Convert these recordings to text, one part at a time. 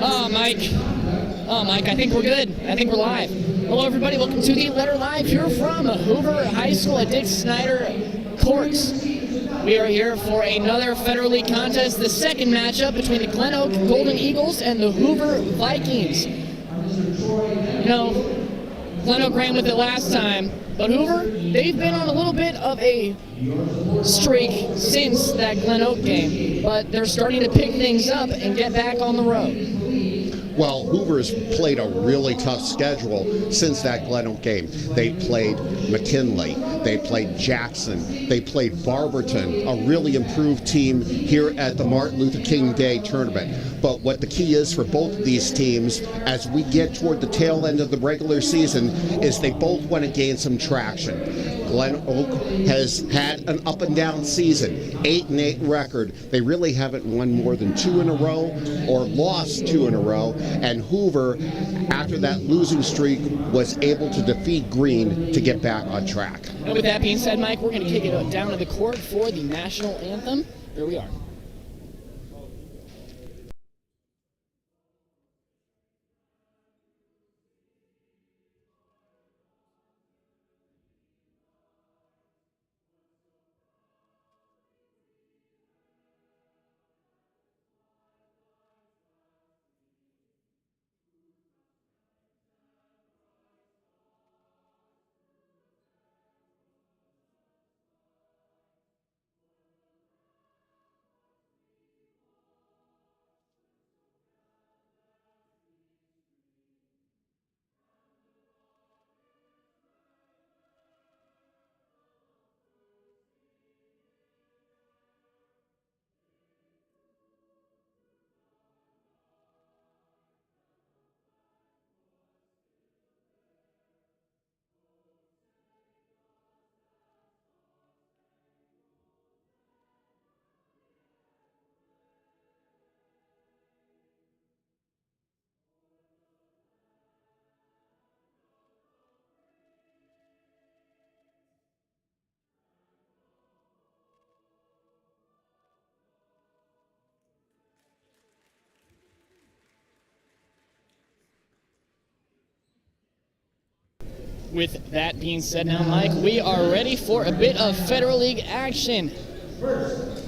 Mike, I think we're good. I think we're live. Hello, everybody. Welcome to the Letter Live here from Hoover High School at Dick Snyder Courts. We are here for another Federal League contest, the second matchup between the GlenOak Golden Eagles and the Hoover Vikings. You know, GlenOak ran with it last time, but Hoover, they've been on a little bit of a streak since that GlenOak game, but they're starting to pick things up and get back on the road. Well, Hoover's played a really tough schedule since that GlenOak game. They played McKinley, they played Jackson, they played Barberton, a really improved team here at the Martin Luther King Day tournament. But what the key is for both of these teams as we get toward the tail end of the regular season is they both want to gain some traction. GlenOak has had an up and down season, 8-8 record. They really haven't won more than 2 in a row or lost 2 in a row. And Hoover, after that losing streak, was able to defeat Green to get back on track. And with that being said, Mike, we're going to kick it down to the court for the national anthem. Here we are. With that being said now, Mike, we are ready for a bit of Federal League action.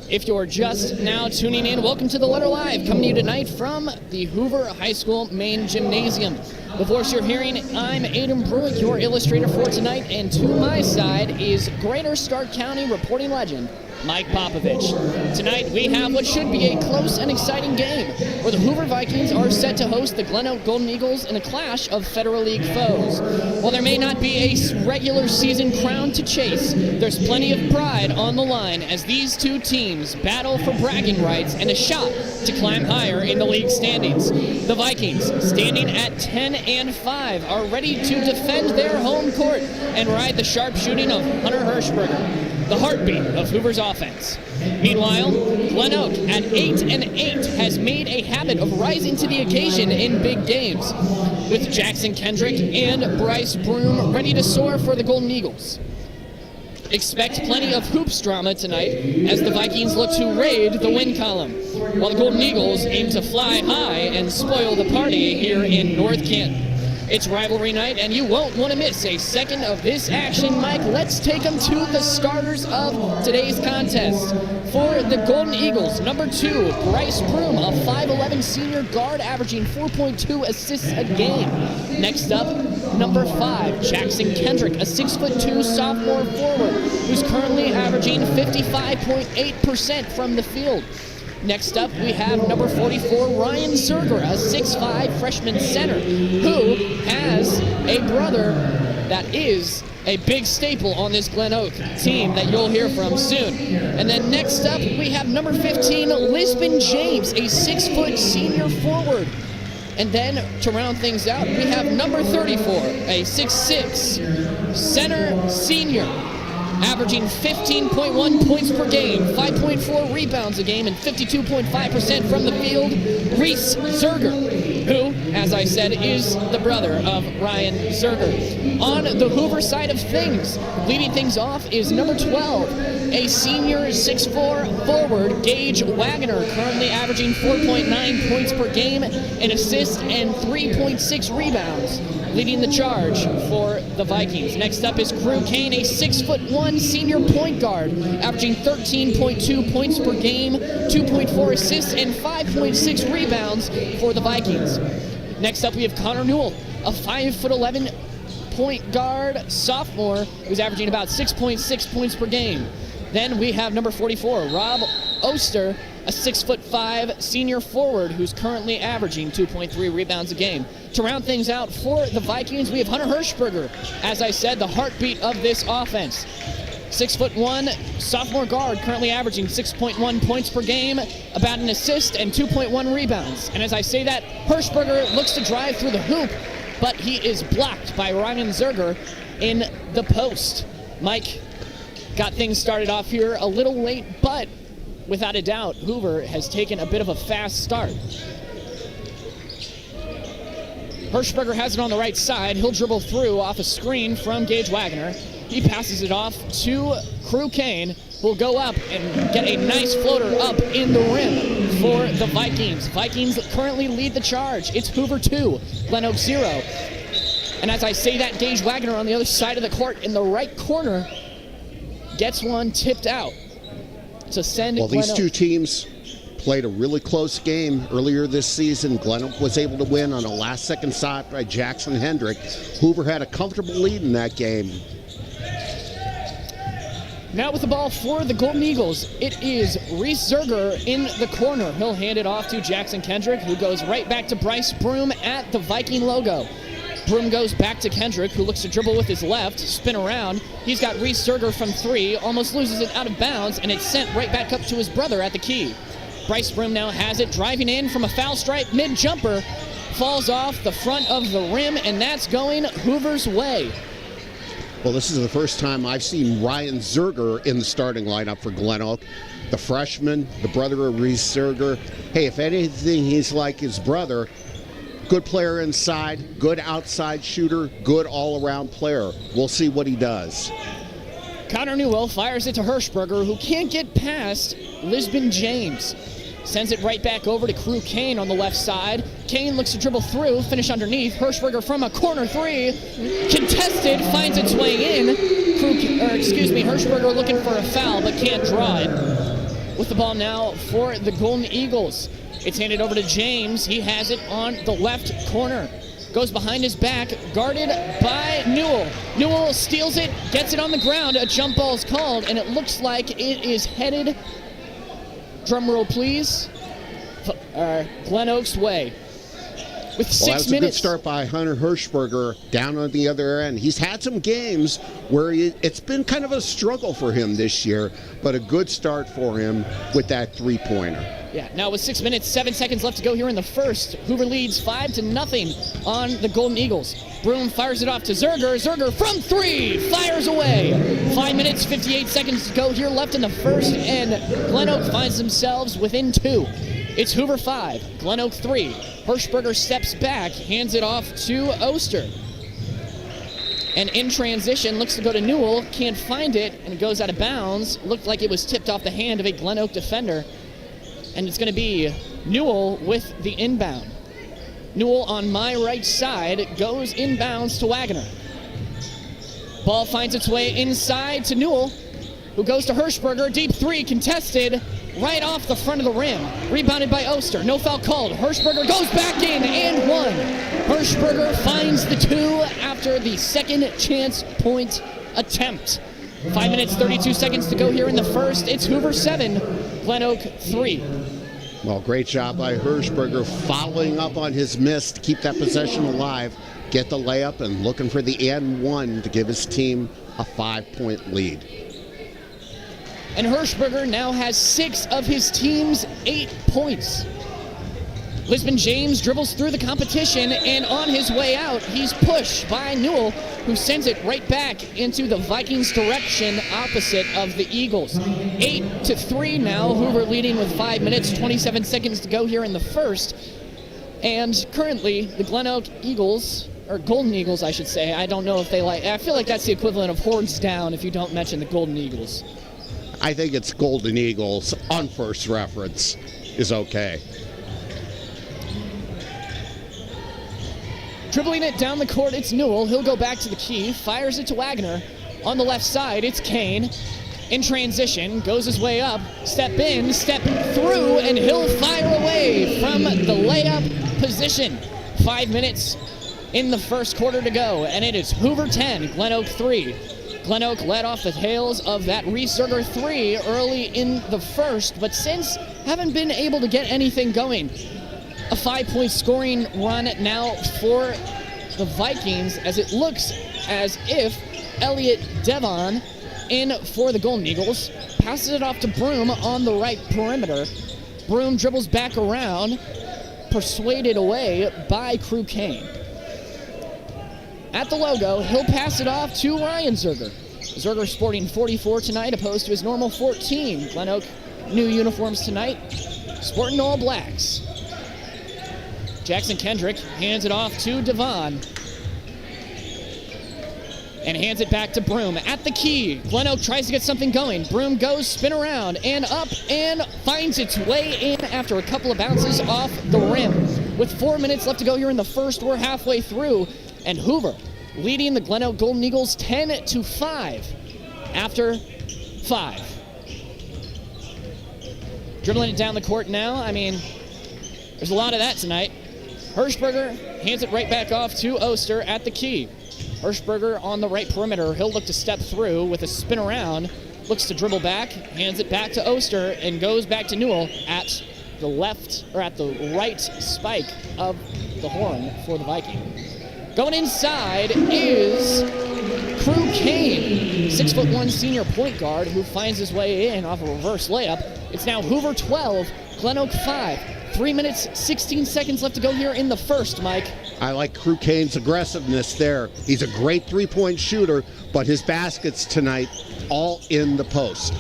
If you're just now tuning in, welcome to the Letter Live, coming to you tonight from the Hoover High School main gymnasium. The voice you're hearing, I'm Aiden Brueck, your illustrator for tonight, and to my side is Greater Stark County reporting legend, Mike Popovich. Tonight we have what should be a close and exciting game, where the Hoover Vikings are set to host the GlenOak Golden Eagles in a clash of Federal League foes. While there may not be a regular season crown to chase, there's plenty of pride on the line as these two teams battle for bragging rights and a shot to climb higher in the league standings. The Vikings, standing at 10-5, are ready to defend their home court and ride the sharp shooting of Hunter Hirschberger, the heartbeat of Hoover's offense. Meanwhile, GlenOak at 8-8 has made a habit of rising to the occasion in big games, with Jackson Kendrick and Bryce Broom ready to soar for the Golden Eagles. Expect plenty of hoops drama tonight as the Vikings look to raid the win column, while the Golden Eagles aim to fly high and spoil the party here in North Canton. It's rivalry night, and you won't want to miss a second of this action, Mike. Let's take them to the starters of today's contest. For the Golden Eagles, number 2, Bryce Broom, a 5'11 senior guard averaging 4.2 assists a game. Next up, number 5, Jackson Kendrick, a 6'2 sophomore forward who's currently averaging 55.8% from the field. Next up, we have number 44, Ryan Zerger, a 6'5 freshman center, who has a brother that is a big staple on this GlenOak team that you'll hear from soon. And then next up, we have number 15, Lisbon James, a 6' senior forward. And then, to round things out, we have number 34, a 6'6 center senior, averaging 15.1 points per game, 5.4 rebounds a game, and 52.5% from the field, Reese Zerger, who, as I said, is the brother of Ryan Zerger. On the Hoover side of things, leading things off is number 12, a senior 6'4" forward, Gage Wagner, currently averaging 4.9 points per game, an assist, and 3.6 rebounds, leading the charge for the Vikings. Next up is Crew Kane, a 6'1" senior point guard, averaging 13.2 points per game, 2.4 assists, and 5.6 rebounds for the Vikings. Next up, we have Connor Newell, a 5'11" point guard sophomore who's averaging about 6.6 points per game. Then we have number 44, Rob Oster, a 6'5" senior forward who's currently averaging 2.3 rebounds a game. To round things out for the Vikings, we have Hunter Hirschberger, as I said, the heartbeat of this offense. 6'1" sophomore guard, currently averaging 6.1 points per game, about an assist, and 2.1 rebounds. And as I say that, Hirschberger looks to drive through the hoop, but he is blocked by Ryan Zerger in the post. Mike got things started off here a little late, but without a doubt, Hoover has taken a bit of a fast start. Hirschberger has it on the right side. He'll dribble through off a screen from Gage Wagner. He passes it off to Crew Kane, who will go up and get a nice floater up in the rim for the Vikings. Vikings currently lead the charge. It's Hoover 2, GlenOak 0. And as I say that, Gage Wagner on the other side of the court in the right corner gets one tipped out to send Well, GlenOak. these two teams played a really close game earlier this season. GlenOak was able to win on a last-second shot by Jackson Hendrick. Hoover had a comfortable lead in that game. Now with the ball for the Golden Eagles, it is Reese Zerger in the corner. He'll hand it off to Jackson Kendrick, who goes right back to Bryce Broom at the Viking logo. Broom goes back to Kendrick, who looks to dribble with his left, spin around. He's got Reese Zerger from three, almost loses it out of bounds, and it's sent right back up to his brother at the key. Bryce Broom now has it, driving in from a foul stripe mid-jumper, falls off the front of the rim, and that's going Hoover's way. Well, this is the first time I've seen Ryan Zerger in the starting lineup for GlenOak. The freshman, the brother of Reese Zerger. Hey, if anything, he's like his brother. Good player inside, good outside shooter, good all-around player. We'll see what he does. Connor Newell fires it to Hirschberger, who can't get past Lisbon James. Sends it right back over to Crew Kane on the left side. Kane looks to dribble through, finish underneath. Hirschberger from a corner three. Contested, finds its way in. Hirschberger looking for a foul, but can't draw it. With the ball now for the Golden Eagles. It's handed over to James. He has it on the left corner. Goes behind his back, guarded by Newell. Newell steals it, gets it on the ground. A jump ball is called, and it looks like it is headed, drum roll please, GlenOak's way. With 6 minutes. That was a good start by Hunter Hirschberger down on the other end. He's had some games where it's been kind of a struggle for him this year, but a good start for him with that three-pointer. Yeah, now with 6 minutes, 7 seconds left to go here in the first, Hoover leads 5-0 on the Golden Eagles. Broom fires it off to Zerger. Zerger from three, fires away. 5 minutes, 58 seconds to go here left in the first, and GlenOak finds themselves within two. It's Hoover 5, GlenOak 3. Hirschberger steps back, hands it off to Oster. And in transition, looks to go to Newell, can't find it, and it goes out of bounds. Looked like it was tipped off the hand of a GlenOak defender. And it's going to be Newell with the inbound. Newell on my right side goes inbounds to Wagner. Ball finds its way inside to Newell, who goes to Hirschberger. Deep three contested right off the front of the rim. Rebounded by Oster. No foul called. Hirschberger goes back in and one. Hirschberger finds the two after the second chance point attempt. 5 minutes, 32 seconds to go here in the first. It's Hoover 7, GlenOak 3. Well, great job by Hirschberger following up on his miss to keep that possession alive, get the layup, and looking for the and one to give his team a 5-point lead. And Hirschberger now has 6 of his team's 8 points. Lisbon James dribbles through the competition, and on his way out, he's pushed by Newell, who sends it right back into the Vikings' direction opposite of the Eagles. 8-3 now, Hoover leading with 5 minutes, 27 seconds to go here in the first. And currently, the GlenOak Eagles, or Golden Eagles, I should say, I don't know if they like, I feel like that's the equivalent of horns down if you don't mention the Golden Eagles. I think it's Golden Eagles on first reference is okay. Dribbling it down the court, it's Newell. He'll go back to the key, fires it to Wagner. On the left side, it's Kane. In transition, goes his way up, step in, step through, and he'll fire away from the layup position. 5 minutes in the first quarter to go, and it is Hoover 10, GlenOak 3. GlenOak led off the tails of that Reese Zerger 3 early in the first, but since haven't been able to get anything going. A 5-point scoring run now for the Vikings, as it looks as if Elliott Devon in for the Golden Eagles, passes it off to Broom on the right perimeter. Broom dribbles back around, persuaded away by Crew Kane. At the logo, he'll pass it off to Ryan Zerger. Zerger sporting 44 tonight, opposed to his normal 14. GlenOak, new uniforms tonight, sporting all blacks. Jackson Kendrick hands it off to Devon. And hands it back to Broom at the key. GlenOak tries to get something going. Broom goes, spin around, and up, and finds its way in after a couple of bounces off the rim. With 4 minutes left to go here in the first, we're halfway through, and Hoover leading the GlenOak Golden Eagles 10-5 after 5. Dribbling it down the court now. I mean, there's a lot of that tonight. Hirschberger hands it right back off to Oster at the key. Hirschberger on the right perimeter. He'll look to step through with a spin around. Looks to dribble back, hands it back to Oster, and goes back to Newell at the left, or at the right spike of the horn for the Viking. Going inside is Crew Kane, 6'1" senior point guard who finds his way in off a reverse layup. It's now Hoover 12, GlenOak 5. 3 minutes, 16 seconds left to go here in the first, Mike. I like Crew Kane's aggressiveness there. He's a great three-point shooter, but his baskets tonight all in the post.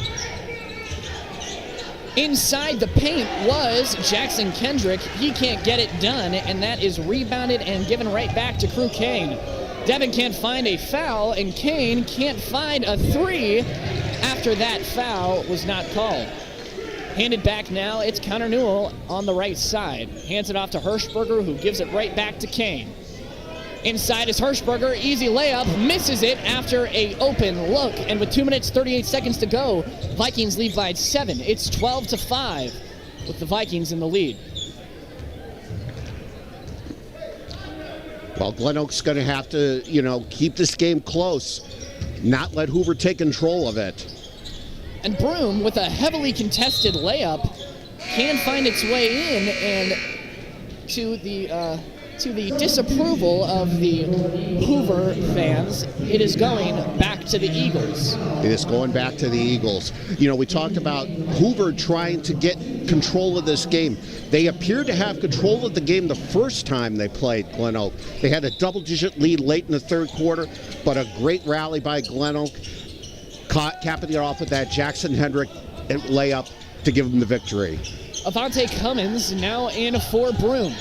Inside the paint was Jackson Kendrick. He can't get it done, and that is rebounded and given right back to Crew Kane. Devin can't find a foul, and Kane can't find a three after that foul was not called. Handed back now, it's Connor Newell on the right side. Hands it off to Hirschberger, who gives it right back to Kane. Inside is Hirschberger, easy layup, misses it after a open look. And with 2 minutes, 38 seconds to go, Vikings lead by 7. It's 12-5 with the Vikings in the lead. Well, GlenOak's going to have to, keep this game close, not let Hoover take control of it. And Broom, with a heavily contested layup, can find its way in, and to the disapproval of the Hoover fans, it is going back to the Eagles. It is going back to the Eagles. We talked about Hoover trying to get control of this game. They appeared to have control of the game the first time they played GlenOak. They had a double-digit lead late in the third quarter, but a great rally by GlenOak, capping it off with that Jackson Hendrick layup to give them the victory. Avante Cummins now in for Broom.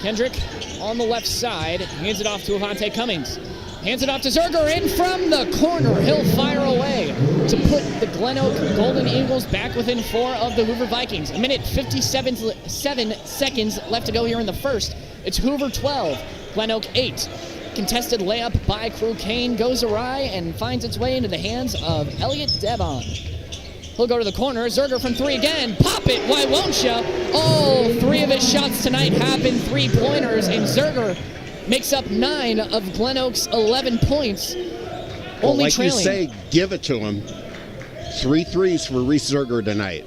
Kendrick on the left side, hands it off to Avante Cummins. Hands it off to Zerger in from the corner. He'll fire away to put the GlenOak Golden Eagles back within 4 of the Hoover Vikings. A minute 57 seconds left to go here in the first. It's Hoover 12, GlenOak 8. Contested layup by Crew Kane goes awry and finds its way into the hands of Elliott Devon. He'll go to the corner. Zerger from 3 again. Pop it, why won't ya? All 3 of his shots tonight have been 3-pointers, and Zerger makes up 9 of GlenOak's 11 points. Only like trailing. You say, give it to him. 3 threes for Reese Zerger tonight.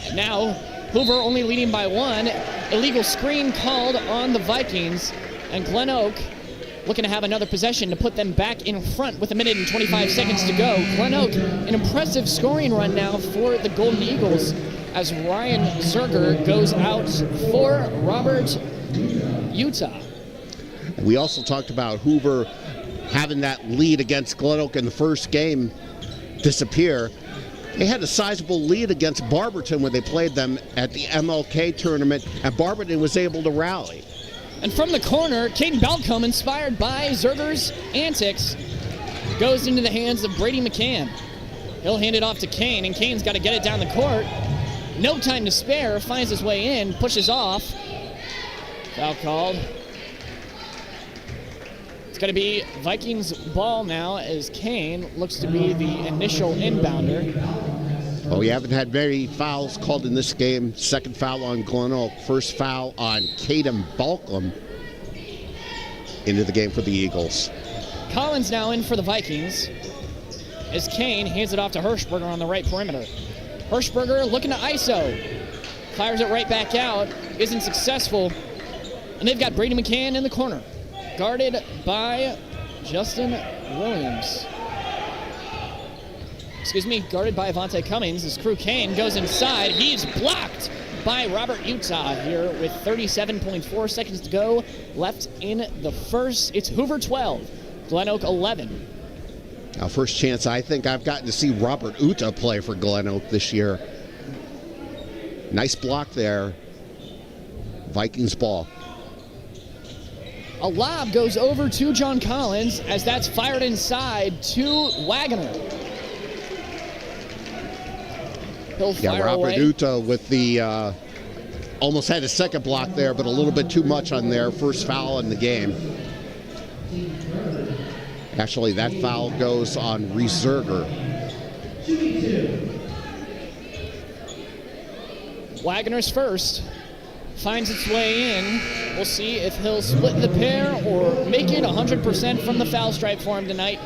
And now, Hoover only leading by 1. Illegal screen called on the Vikings. And GlenOak looking to have another possession to put them back in front with 1 minute and 25 seconds to go. GlenOak, an impressive scoring run now for the Golden Eagles as Ryan Zerger goes out for Robert Utah. We also talked about Hoover having that lead against GlenOak in the first game disappear. They had a sizable lead against Barberton when they played them at the MLK tournament, and Barberton was able to rally. And from the corner, Caden Balcombe, inspired by Zerger's antics, goes into the hands of Brady McCann. He'll hand it off to Kane, and Kane's got to get it down the court. No time to spare, finds his way in, pushes off. Foul called. It's going to be Vikings ball now as Kane looks to be the initial inbounder. Well, we haven't had very fouls called in this game. Second foul on GlenOak. First foul on Caden Balcom into the game for the Eagles. Collins now in for the Vikings as Kane hands it off to Hirschberger on the right perimeter. Hirschberger looking to ISO. Fires it right back out. Isn't successful. And they've got Brady McCann in the corner, guarded by Justin Williams. Guarded by Avante Cummings as Crew Kane goes inside. He's blocked by Robert Utah here with 37.4 seconds to go left in the first. It's Hoover 12, GlenOak 11. Now, first chance I think I've gotten to see Robert Utah play for GlenOak this year. Nice block there. Vikings ball. A lob goes over to John Collins as that's fired inside to Wagner. He'll fire Robert away. Utah with the almost had a second block there, but a little bit too much on their first foul in the game. Actually, that foul goes on Resurger. Wagner's first. Finds its way in. We'll see if he'll split the pair or make it 100% from the foul stripe for him tonight.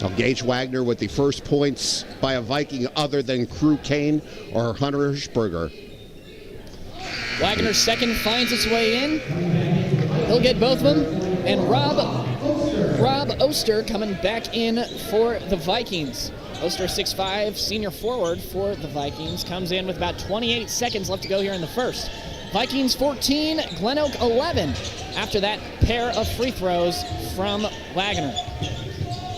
Now, Gage Wagner with the first points by a Viking other than Crew Kane or Hunter Hirschberger. Wagner's second finds its way in. He'll get both of them. And Rob Oster coming back in for the Vikings. Oster, 6'5", senior forward for the Vikings, comes in with about 28 seconds left to go here in the first. Vikings 14, GlenOak 11. After that pair of free throws from Wagner.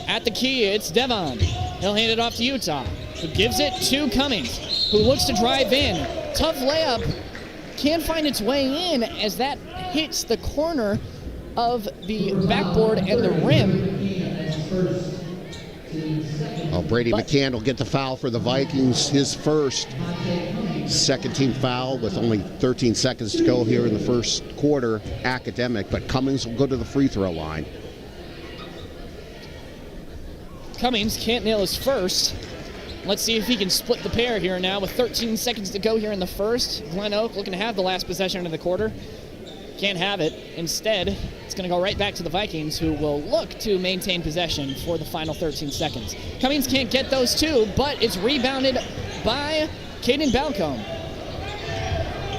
At the key, it's Devon. He'll hand it off to Utah, who gives it to Cummings, who looks to drive in. Tough layup. Can't find its way in as that hits the corner of the backboard and the rim. Brady McCann will get the foul for the Vikings, his first. Second team foul with only 13 seconds to go here in the first quarter. Academic, but Cummings will go to the free throw line. Cummings can't nail his first. Let's see if he can split the pair here now with 13 seconds to go here in the first. GlenOak looking to have the last possession of the quarter. Can't have it. Instead, it's going to go right back to the Vikings, who will look to maintain possession for the final 13 seconds. Cummings can't get those two, but it's rebounded by Caden Balcom.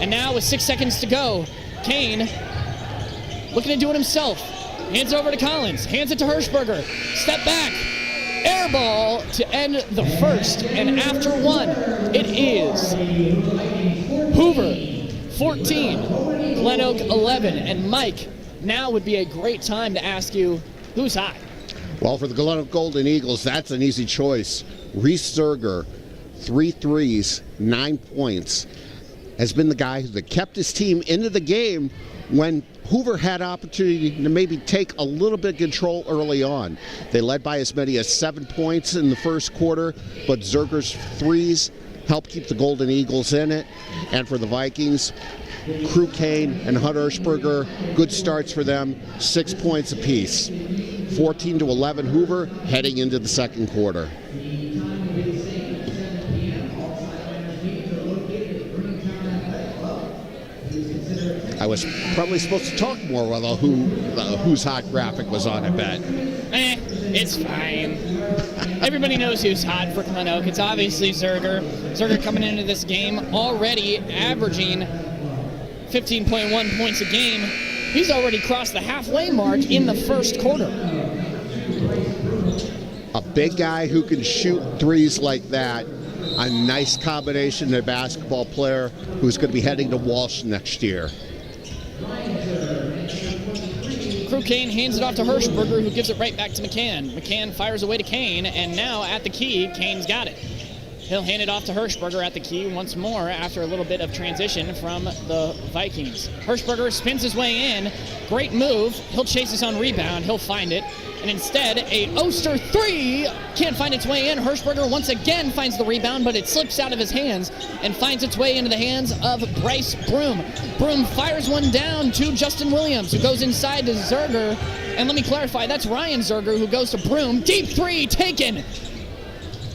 And now with 6 seconds to go, Kane looking to do it himself. Hands it over to Collins. Hands it to Hirschberger. Step back. Air ball to end the first. And after one, it is Hoover 14, GlenOak 11. And Mike, now would be a great time to ask you, who's hot? Well, for the GlenOak Golden Eagles, that's an easy choice. Reese Zerger, 3 threes, 9 points, has been the guy that kept his team into the game when Hoover had opportunity to maybe take a little bit of control early on. They led by as many as 7 points in the first quarter, but Zerger's threes helped keep the Golden Eagles in it. And for the Vikings, Crew Kane and Hunter Hirschberger, good starts for them, 6 points apiece. 14-11 Hoover heading into the second quarter. I was probably supposed to talk more while the Who's Hot graphic was on, I bet. It's fine. Everybody knows who's hot for GlenOak. It's obviously Zerger. Zerger coming into this game already averaging 15.1 points a game. He's already crossed the halfway mark in the first quarter. A big guy who can shoot threes like that. A nice combination of basketball player who's going to be heading to Walsh next year. Crew Kane hands it off to Hirschberger, who gives it right back to McCann. McCann fires away to Kane, and now at the key, Kane's got it. He'll hand it off to Hirschberger at the key once more after a little bit of transition from the Vikings. Hirschberger spins his way in. Great move. He'll chase his own rebound. He'll find it. And instead, a Oster 3 can't find its way in. Hirschberger once again finds the rebound, but it slips out of his hands and finds its way into the hands of Bryce Broom. Broom fires one down to Justin Williams, who goes inside to Zerger. And let me clarify, that's Ryan Zerger who goes to Broom. Deep 3 taken.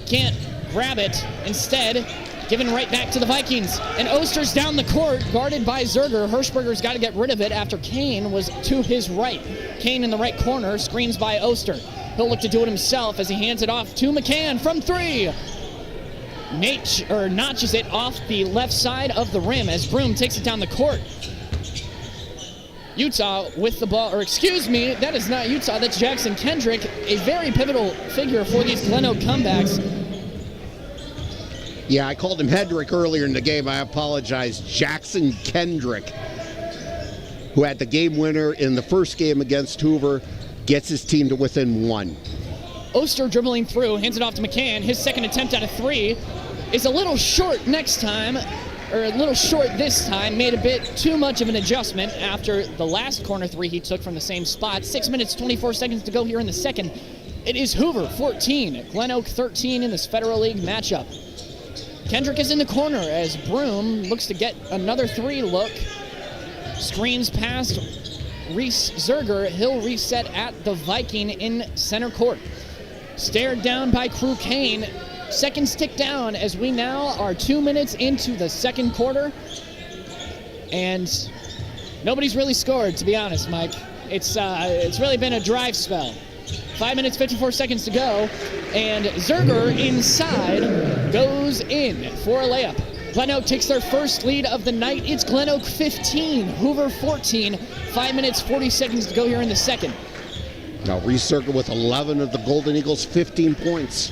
Can't grab it. Instead, given right back to the Vikings. And Oster's down the court, guarded by Zerger. Hirschberger's got to get rid of it after Kane was to his right. Kane in the right corner, screens by Oster. He'll look to do it himself as he hands it off to McCann from 3. Notches it off the left side of the rim as Broom takes it down the court. Utah with the ball, or excuse me, that is not Utah, that's Jackson Kendrick, a very pivotal figure for these GlenOak comebacks. Yeah, I called him Hendrick earlier in the game. I apologize. Jackson Kendrick, who had the game winner in the first game against Hoover, gets his team to within 1. Oster dribbling through, hands it off to McCann. His second attempt at a 3 is a little short this time. Made a bit too much of an adjustment after the last corner 3 he took from the same spot. 6 minutes, 24 seconds to go here in the second. It is Hoover 14, GlenOak 13 in this Federal League matchup. Kendrick is in the corner as Broom looks to get another 3 look. Screens past Reese Zerger. He'll reset at the Viking in center court. Stared down by Crew Kane. Seconds tick down as we now are 2 minutes into the second quarter. And nobody's really scored, to be honest, Mike. It's really been a drive spell. 5 minutes, 54 seconds to go, and Zerger inside goes in for a layup. GlenOak takes their first lead of the night. It's GlenOak 15, Hoover 14. 5 minutes, 40 seconds to go here in the second. Now Reese Zerger with 11 of the Golden Eagles' 15 points.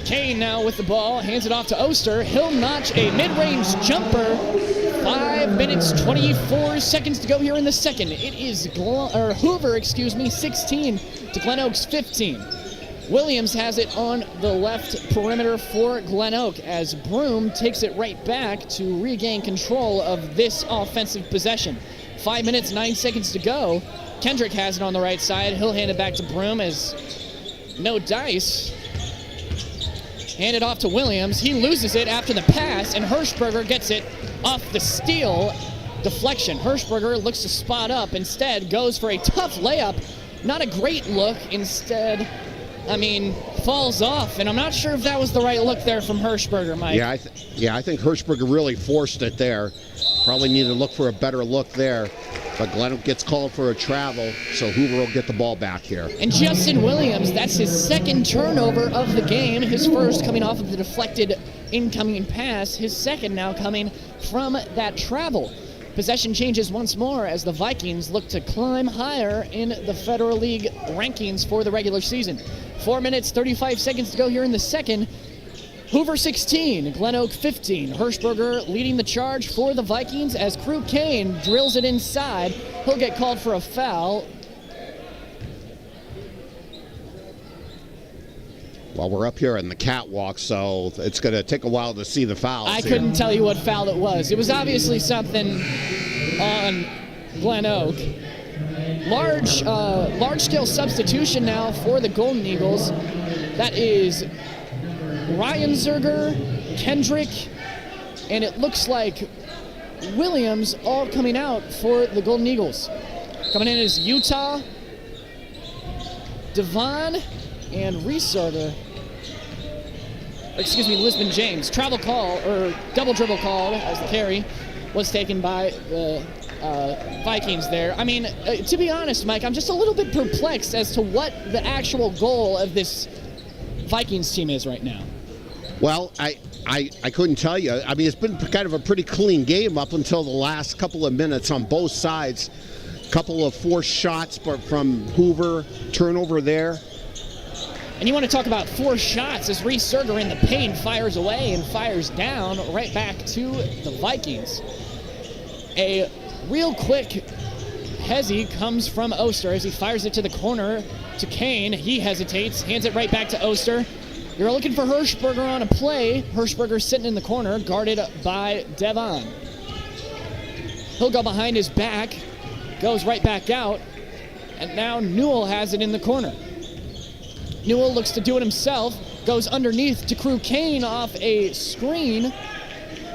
Kane now with the ball, hands it off to Oster. He'll notch a mid-range jumper. 5 minutes, 24 seconds to go here in the second. It is Hoover, 16 to GlenOak's 15. Williams has it on the left perimeter for GlenOak as Broom takes it right back to regain control of this offensive possession. 5 minutes, 9 seconds to go. Kendrick has it on the right side. He'll hand it back to Broom as no dice. Hand it off to Williams. He loses it after the pass, and Hirschberger gets it off the steal deflection. Hirschberger looks to spot up. Instead, goes for a tough layup. Not a great look. Instead, falls off. And I'm not sure if that was the right look there from Hirschberger, Mike. I think Hirschberger really forced it there. Probably need to look for a better look there. But GlenOak gets called for a travel, so Hoover will get the ball back here. And Justin Williams, that's his second turnover of the game. His first coming off of the deflected incoming pass. His second now coming from that travel. Possession changes once more as the Vikings look to climb higher in the Federal League rankings for the regular season. 4 minutes, 35 seconds to go here in the second. Hoover 16, GlenOak 15. Hirschberger leading the charge for the Vikings as Crew Kane drills it inside. He'll get called for a foul. Well, we're up here in the catwalk, so it's going to take a while to see the fouls. I couldn't tell you what foul it was. It was obviously something on GlenOak. Large-scale substitution now for the Golden Eagles. That is Ryan Zerger, Kendrick, and it looks like Williams all coming out for the Golden Eagles. Coming in is Utah, Devon, and Reese Zerger. Lisbon James. Travel call, or double dribble call, as the carry was taken by the Vikings there. To be honest, Mike, I'm just a little bit perplexed as to what the actual goal of this Vikings team is right now. Well, I couldn't tell you. It's been kind of a pretty clean game up until the last couple of minutes on both sides. Couple of forced shots but from Hoover, turnover there. And you want to talk about forced shots as Reese Zerger in the paint fires away and fires down right back to the Vikings. A real quick hezzy comes from Oster as he fires it to the corner to Kane. He hesitates, hands it right back to Oster. You're looking for Hirschberger on a play. Hirschberger sitting in the corner, guarded by Devon. He'll go behind his back, goes right back out, and now Newell has it in the corner. Newell looks to do it himself, goes underneath to Crew Kane off a screen,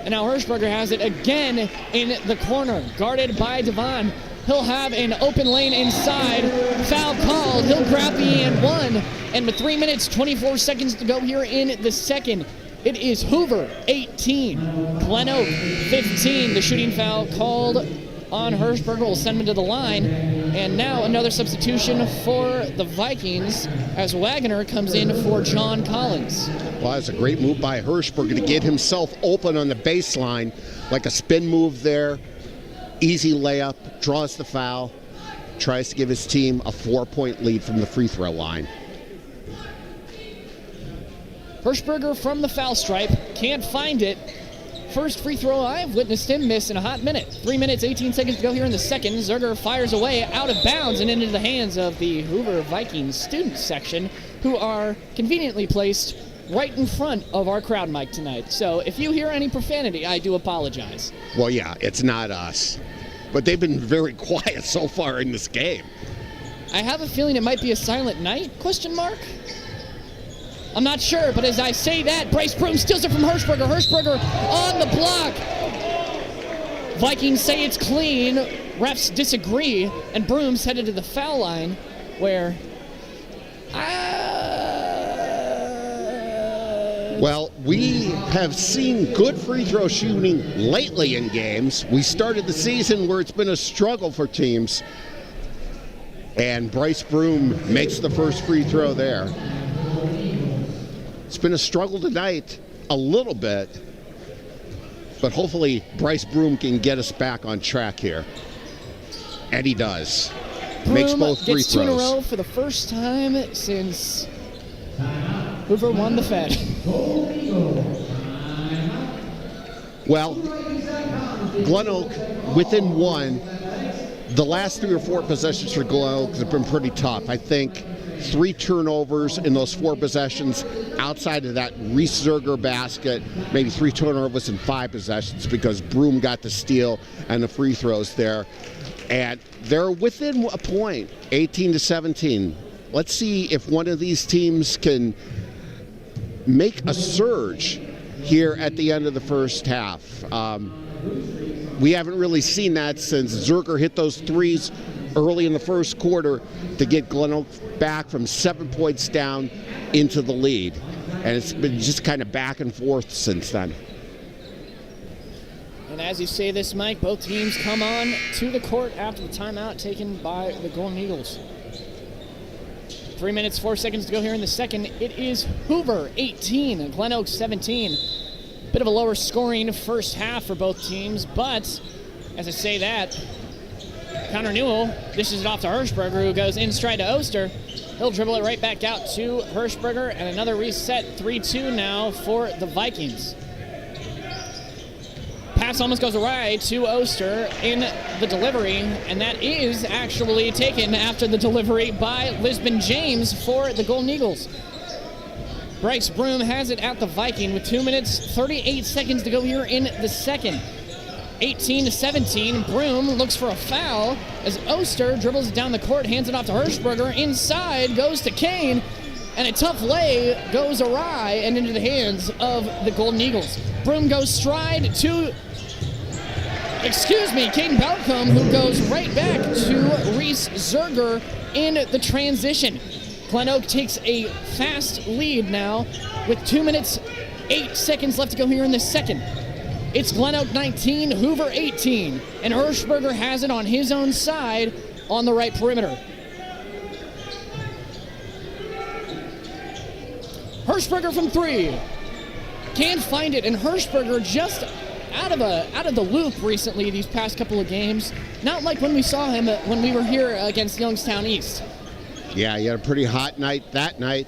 and now Hirschberger has it again in the corner, guarded by Devon. He'll have an open lane inside, foul called, he'll grab the and one, and with 3 minutes, 24 seconds to go here in the second, it is Hoover, 18, GlenOak, 15. The shooting foul called on Hirschberger will send him to the line. And now another substitution for the Vikings as Wagner comes in for John Collins. Well, that's a great move by Hirschberger to get himself open on the baseline, like a spin move there. Easy layup, draws the foul, tries to give his team a 4-point lead from the free throw line. Hirschberger from the foul stripe, can't find it. First free throw I've witnessed him miss in a hot minute. 3 minutes, 18 seconds to go here in the second. Zerger fires away out of bounds and into the hands of the Hoover Vikings student section, who are conveniently placed right in front of our crowd mic tonight. So if you hear any profanity, I do apologize. Well, yeah, it's not us. But they've been very quiet so far in this game. I have a feeling it might be a silent night, question mark? I'm not sure, but as I say that, Bryce Broom steals it from Hirschberger. Hirschberger on the block. Vikings say it's clean. Refs disagree, and Broom's headed to the foul line where... Well, we have seen good free throw shooting lately in games. We started the season where it's been a struggle for teams, and Bryce Broom makes the first free throw there. It's been a struggle tonight, a little bit, but hopefully Bryce Broom can get us back on track here. And he does. Broom makes both free gets throws. 2 in a row for the first time since Hoover won the Fed. Well, GlenOak within one. The last 3 or 4 possessions for GlenOak have been pretty tough. I think 3 turnovers in those 4 possessions outside of that Reese Zerger basket, maybe 3 turnovers in 5 possessions because Broom got the steal and the free throws there. And they're within a point, 18-17. Let's see if one of these teams can make a surge here at the end of the first half. We haven't really seen that since Zerger hit those threes early in the first quarter to get GlenOak back from 7 points down into the lead. And it's been just kind of back and forth since then. And as you say this, Mike, both teams come on to the court after the timeout taken by the Golden Eagles. 3 minutes, 4 seconds to go here in the second. It is Hoover 18, GlenOak 17. Bit of a lower scoring first half for both teams, but as I say that, Connor Newell dishes it off to Hirschberger, who goes in stride to Oster. He'll dribble it right back out to Hirschberger, and another reset, 3-2 now for the Vikings. Pass almost goes awry to Oster in the delivery, and that is actually taken after the delivery by Lisbon James for the Golden Eagles. Bryce Broom has it at the Viking with 2 minutes, 38 seconds to go here in the second. 18-17, Broom looks for a foul as Oster dribbles it down the court, hands it off to Hirschberger. Inside goes to Kane, and a tough lay goes awry and into the hands of the Golden Eagles. Broom goes stride to, Caden Balcombe, who goes right back to Reese Zerger in the transition. GlenOak takes a fast lead now with 2 minutes, 8 seconds left to go here in the second. It's GlenOak 19, Hoover 18, and Hirschberger has it on his own side on the right perimeter. Hirschberger from 3. Can't find it, and Hirschberger just out of the loop recently these past couple of games. Not like when we saw him when we were here against Youngstown East. Yeah, he had a pretty hot night that night.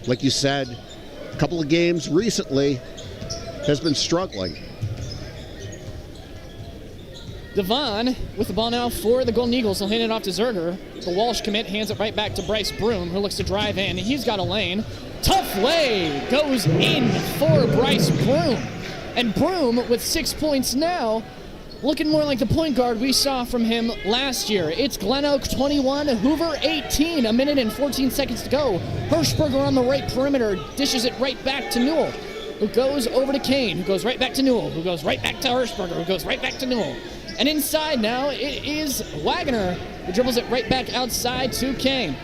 Like you said, a couple of games recently has been struggling. Devon with the ball now for the Golden Eagles. He'll hand it off to Zerger. The Walsh commit hands it right back to Bryce Broom, who looks to drive in. He's got a lane. Tough lay goes in for Bryce Broom. And Broom with 6 points now, looking more like the point guard we saw from him last year. It's GlenOak 21, Hoover 18, a minute and 14 seconds to go. Hirschberger on the right perimeter, dishes it right back to Newell, who goes over to Kane, who goes right back to Newell, who goes right back to Hirschberger, who goes right back to Newell. And inside now, it is Wagner, who dribbles it right back outside to Kane.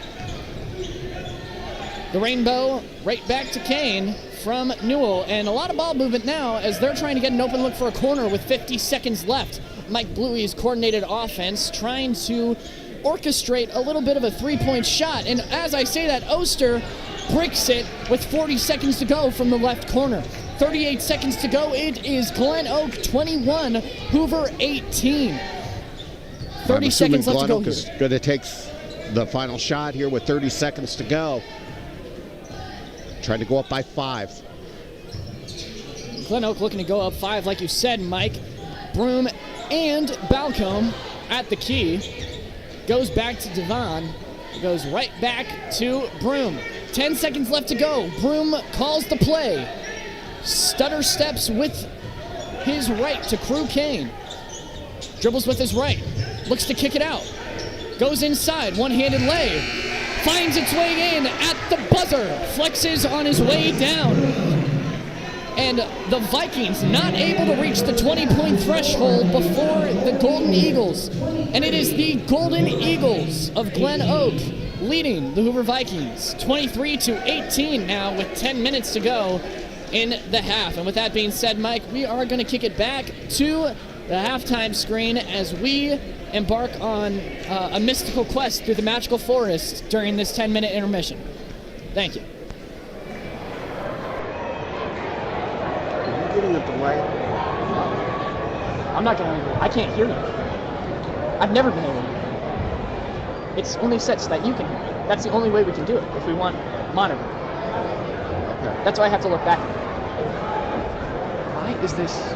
The Rainbow right back to Kane from Newell. And a lot of ball movement now as they're trying to get an open look for a corner with 50 seconds left. Mike Bluey's coordinated offense trying to orchestrate a little bit of a three-point shot. And as I say that, Oster bricks it with 40 seconds to go from the left corner. 38 seconds to go. It is GlenOak 21, Hoover 18. 30 seconds left to go. GlenOak is going to take the final shot here with 30 seconds to go. Trying to go up by 5. GlenOak looking to go up 5, like you said, Mike. Broom and Balcombe at the key. Goes back to Devon. Goes right back to Broom. 10 seconds left to go. Broom calls the play. Stutter steps with his right to Crew Kane. Dribbles with his right. Looks to kick it out. Goes inside. One-handed lay. Finds its way in at the buzzer. Flexes on his way down. And the Vikings not able to reach the 20-point threshold before the Golden Eagles. And it is the Golden Eagles of GlenOak leading the Hoover Vikings 23-18 now with 10 minutes to go in the half. And with that being said, Mike, we are going to kick it back to the halftime screen as we embark on a mystical quest through the magical forest during this 10-minute intermission. Thank you. Are you getting a delay? I'm not going to. I can't hear you. I've never been able to. It's only set so that you can. That's the only way we can do it if we want monitor. Okay. That's why I have to look back. Why is this?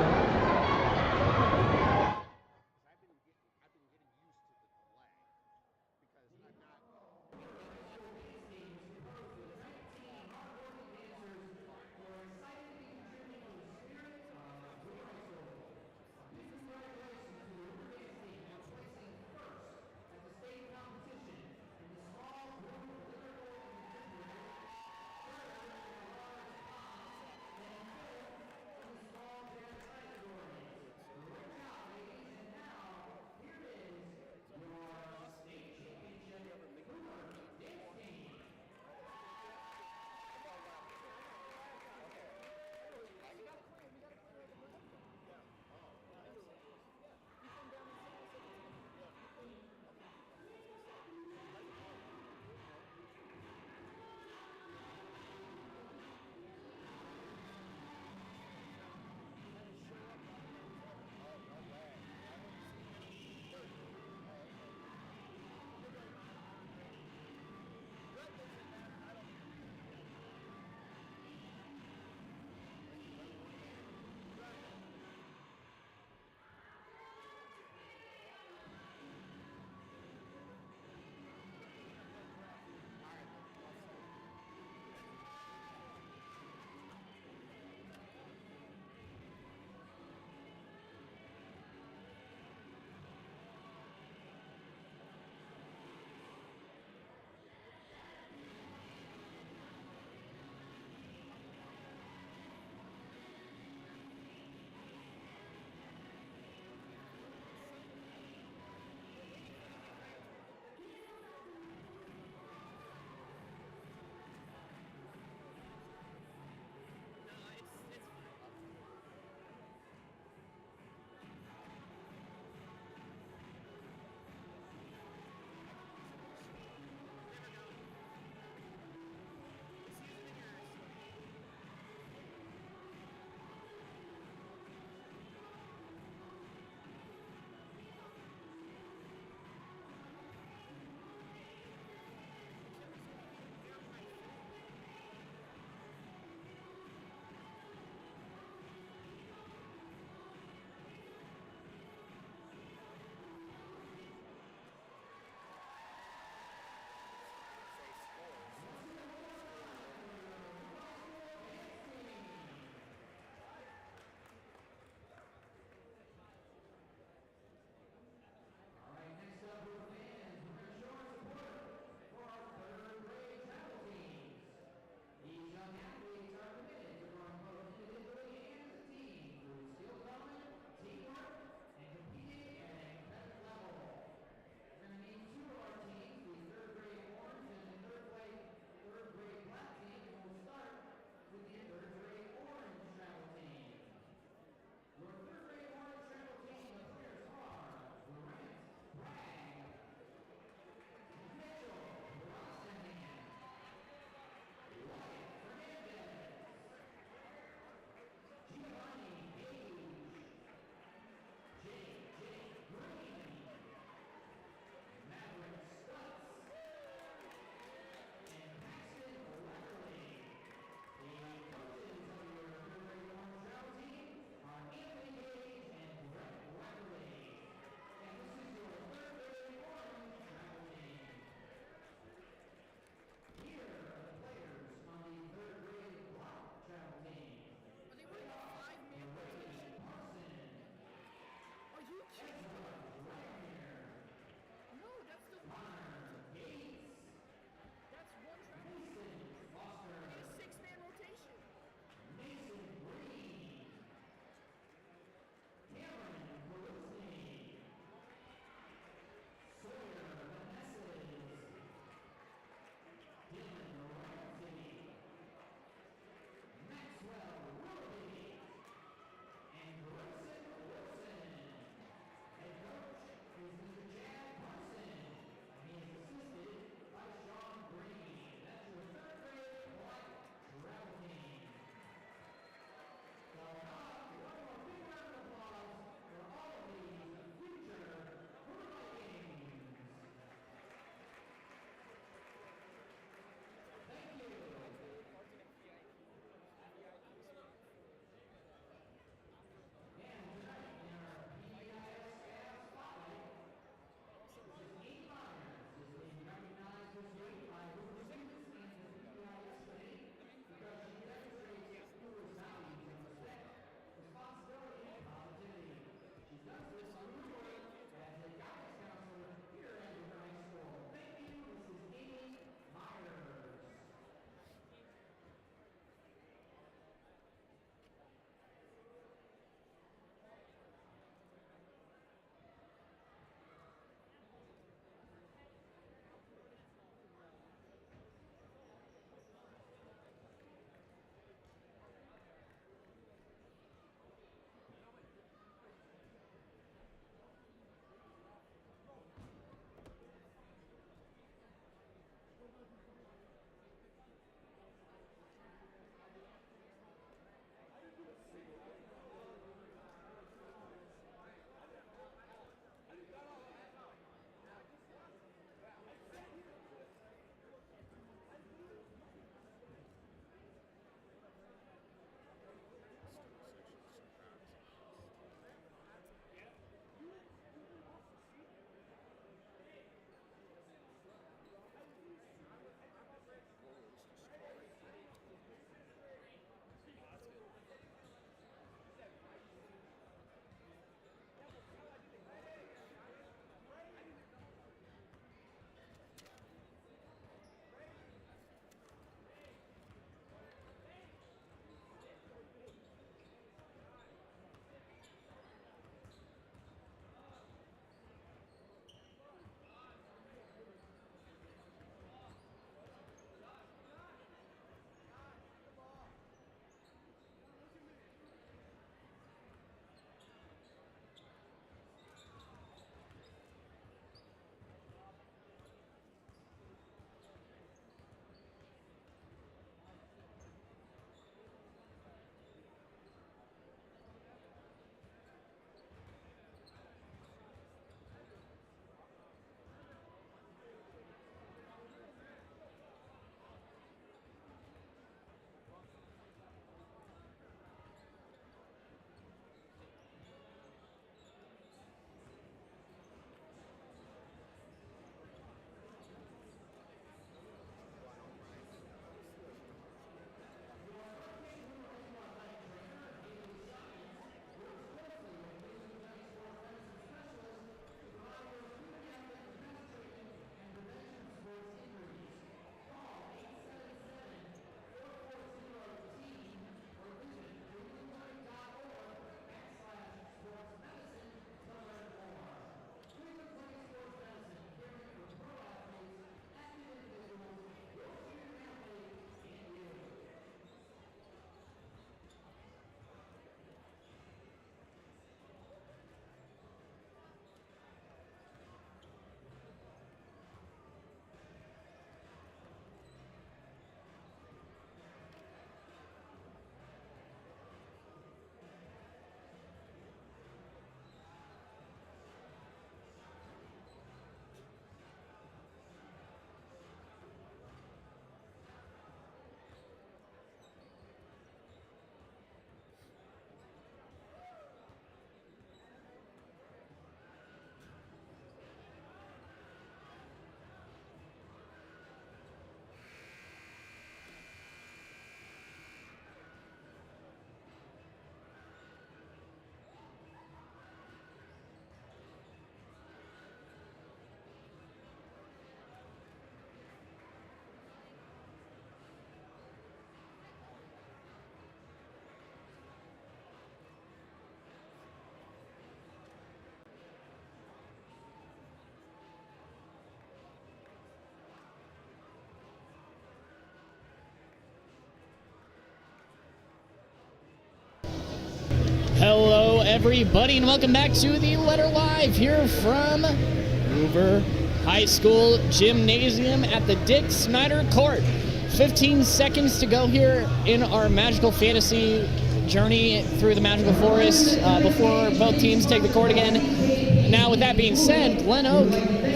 everybody, and welcome back to the Letter Live here from Hoover High School Gymnasium at the Dick Snyder Court. 15 seconds to go here in our magical fantasy journey through the magical forest before both teams take the court again. Now, with that being said, GlenOak,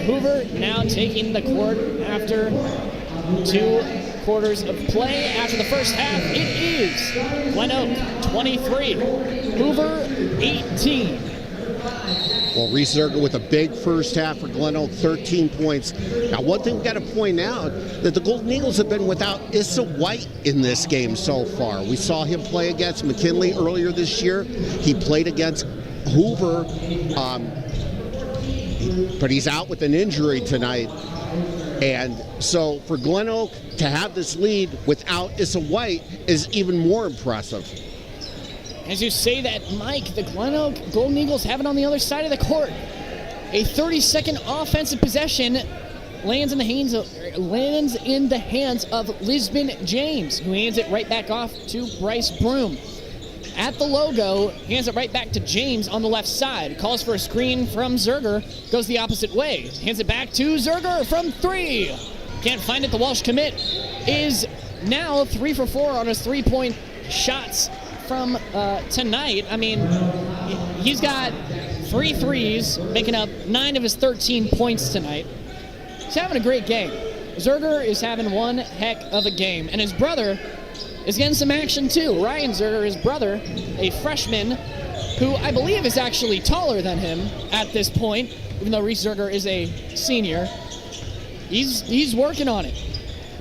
Hoover now taking the court after 2 quarters of play. After the first half, it is GlenOak 23, Hoover 18. Well, Reese Zerger with a big first half for GlenOak, 13 points. Now, one thing we got to point out that the Golden Eagles have been without Issa White in this game so far. We saw him play against McKinley earlier this year. He played against Hoover, but he's out with an injury tonight. And so for GlenOak to have this lead without Issa White is even more impressive. As you say that, Mike, the GlenOak Golden Eagles have it on the other side of the court. A 30-second offensive possession lands in the hands of Lisbon James, who hands it right back off to Bryce Broom. At the logo, hands it right back to James on the left side. Calls for a screen from Zerger, goes the opposite way. Hands it back to Zerger from 3. Can't find it. The Walsh commit is now 3 for 4 on his 3-point shots from tonight. I mean, he's got 3 threes, making up 9 of his 13 points tonight. He's having a great game. Zerger is having one heck of a game, and his brother is getting some action too. Ryan Zerger, his brother, a freshman who I believe is actually taller than him at this point, even though Reese Zerger is a senior. He's working on it.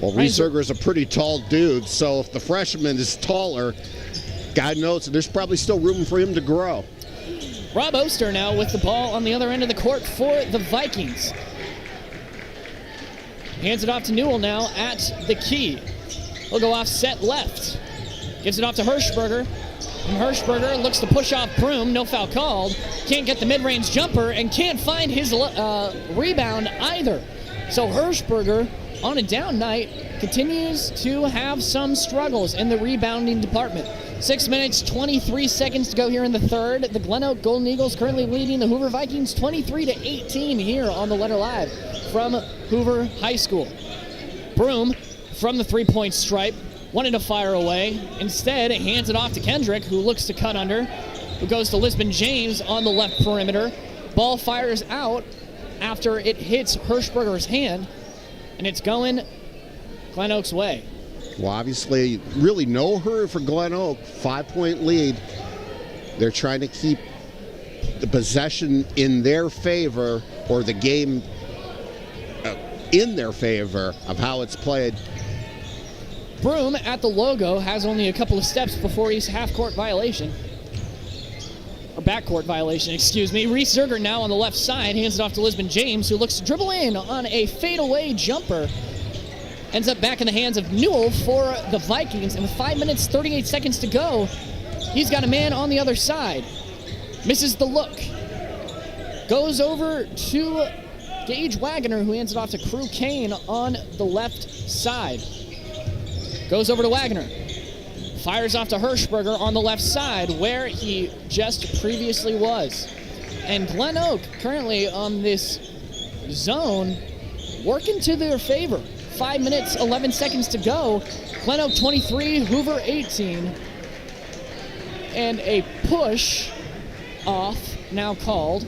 Well, Reese Zerger is a pretty tall dude, so if the freshman is taller, God knows there's probably still room for him to grow. Rob Oster now with the ball on the other end of the court for the Vikings. Hands it off to Newell now at the key. He'll go off set left. Gives it off to Hirschberger. And Hirschberger looks to push off Broom. No foul called. Can't get the mid-range jumper and can't find his rebound either. So Hirschberger, on a down night, continues to have some struggles in the rebounding department. 6 minutes, 23 seconds to go here in the third. The GlenOak Golden Eagles currently leading the Hoover Vikings 23-18 here on the Letter Live from Hoover High School. Broom from the 3-point stripe, wanted to fire away. Instead, it hands it off to Kendrick, who looks to cut under, who goes to Lisbon James on the left perimeter. Ball fires out after it hits Hirschberger's hand, and it's going GlenOak's way. Well, obviously, really no hurry for GlenOak. 5-point lead. They're trying to keep the possession in their favor, or the game in their favor of how it's played. Broom at the logo has only a couple of steps before he's half-court violation. Or backcourt violation, excuse me. Reese Zerger now on the left side, hands it off to Lisbon James, who looks to dribble in on a fadeaway jumper. Ends up back in the hands of Newell for the Vikings. And with 5 minutes, 38 seconds to go, he's got a man on the other side. Misses the look. Goes over to Gage Wagoner, who hands it off to Crew Kane on the left side. Goes over to Wagoner. Fires off to Hirschberger on the left side, where he just previously was. And GlenOak currently on this zone, working to their favor. 5 minutes, 11 seconds to go. GlenOak 23, Hoover 18. And a push off now called,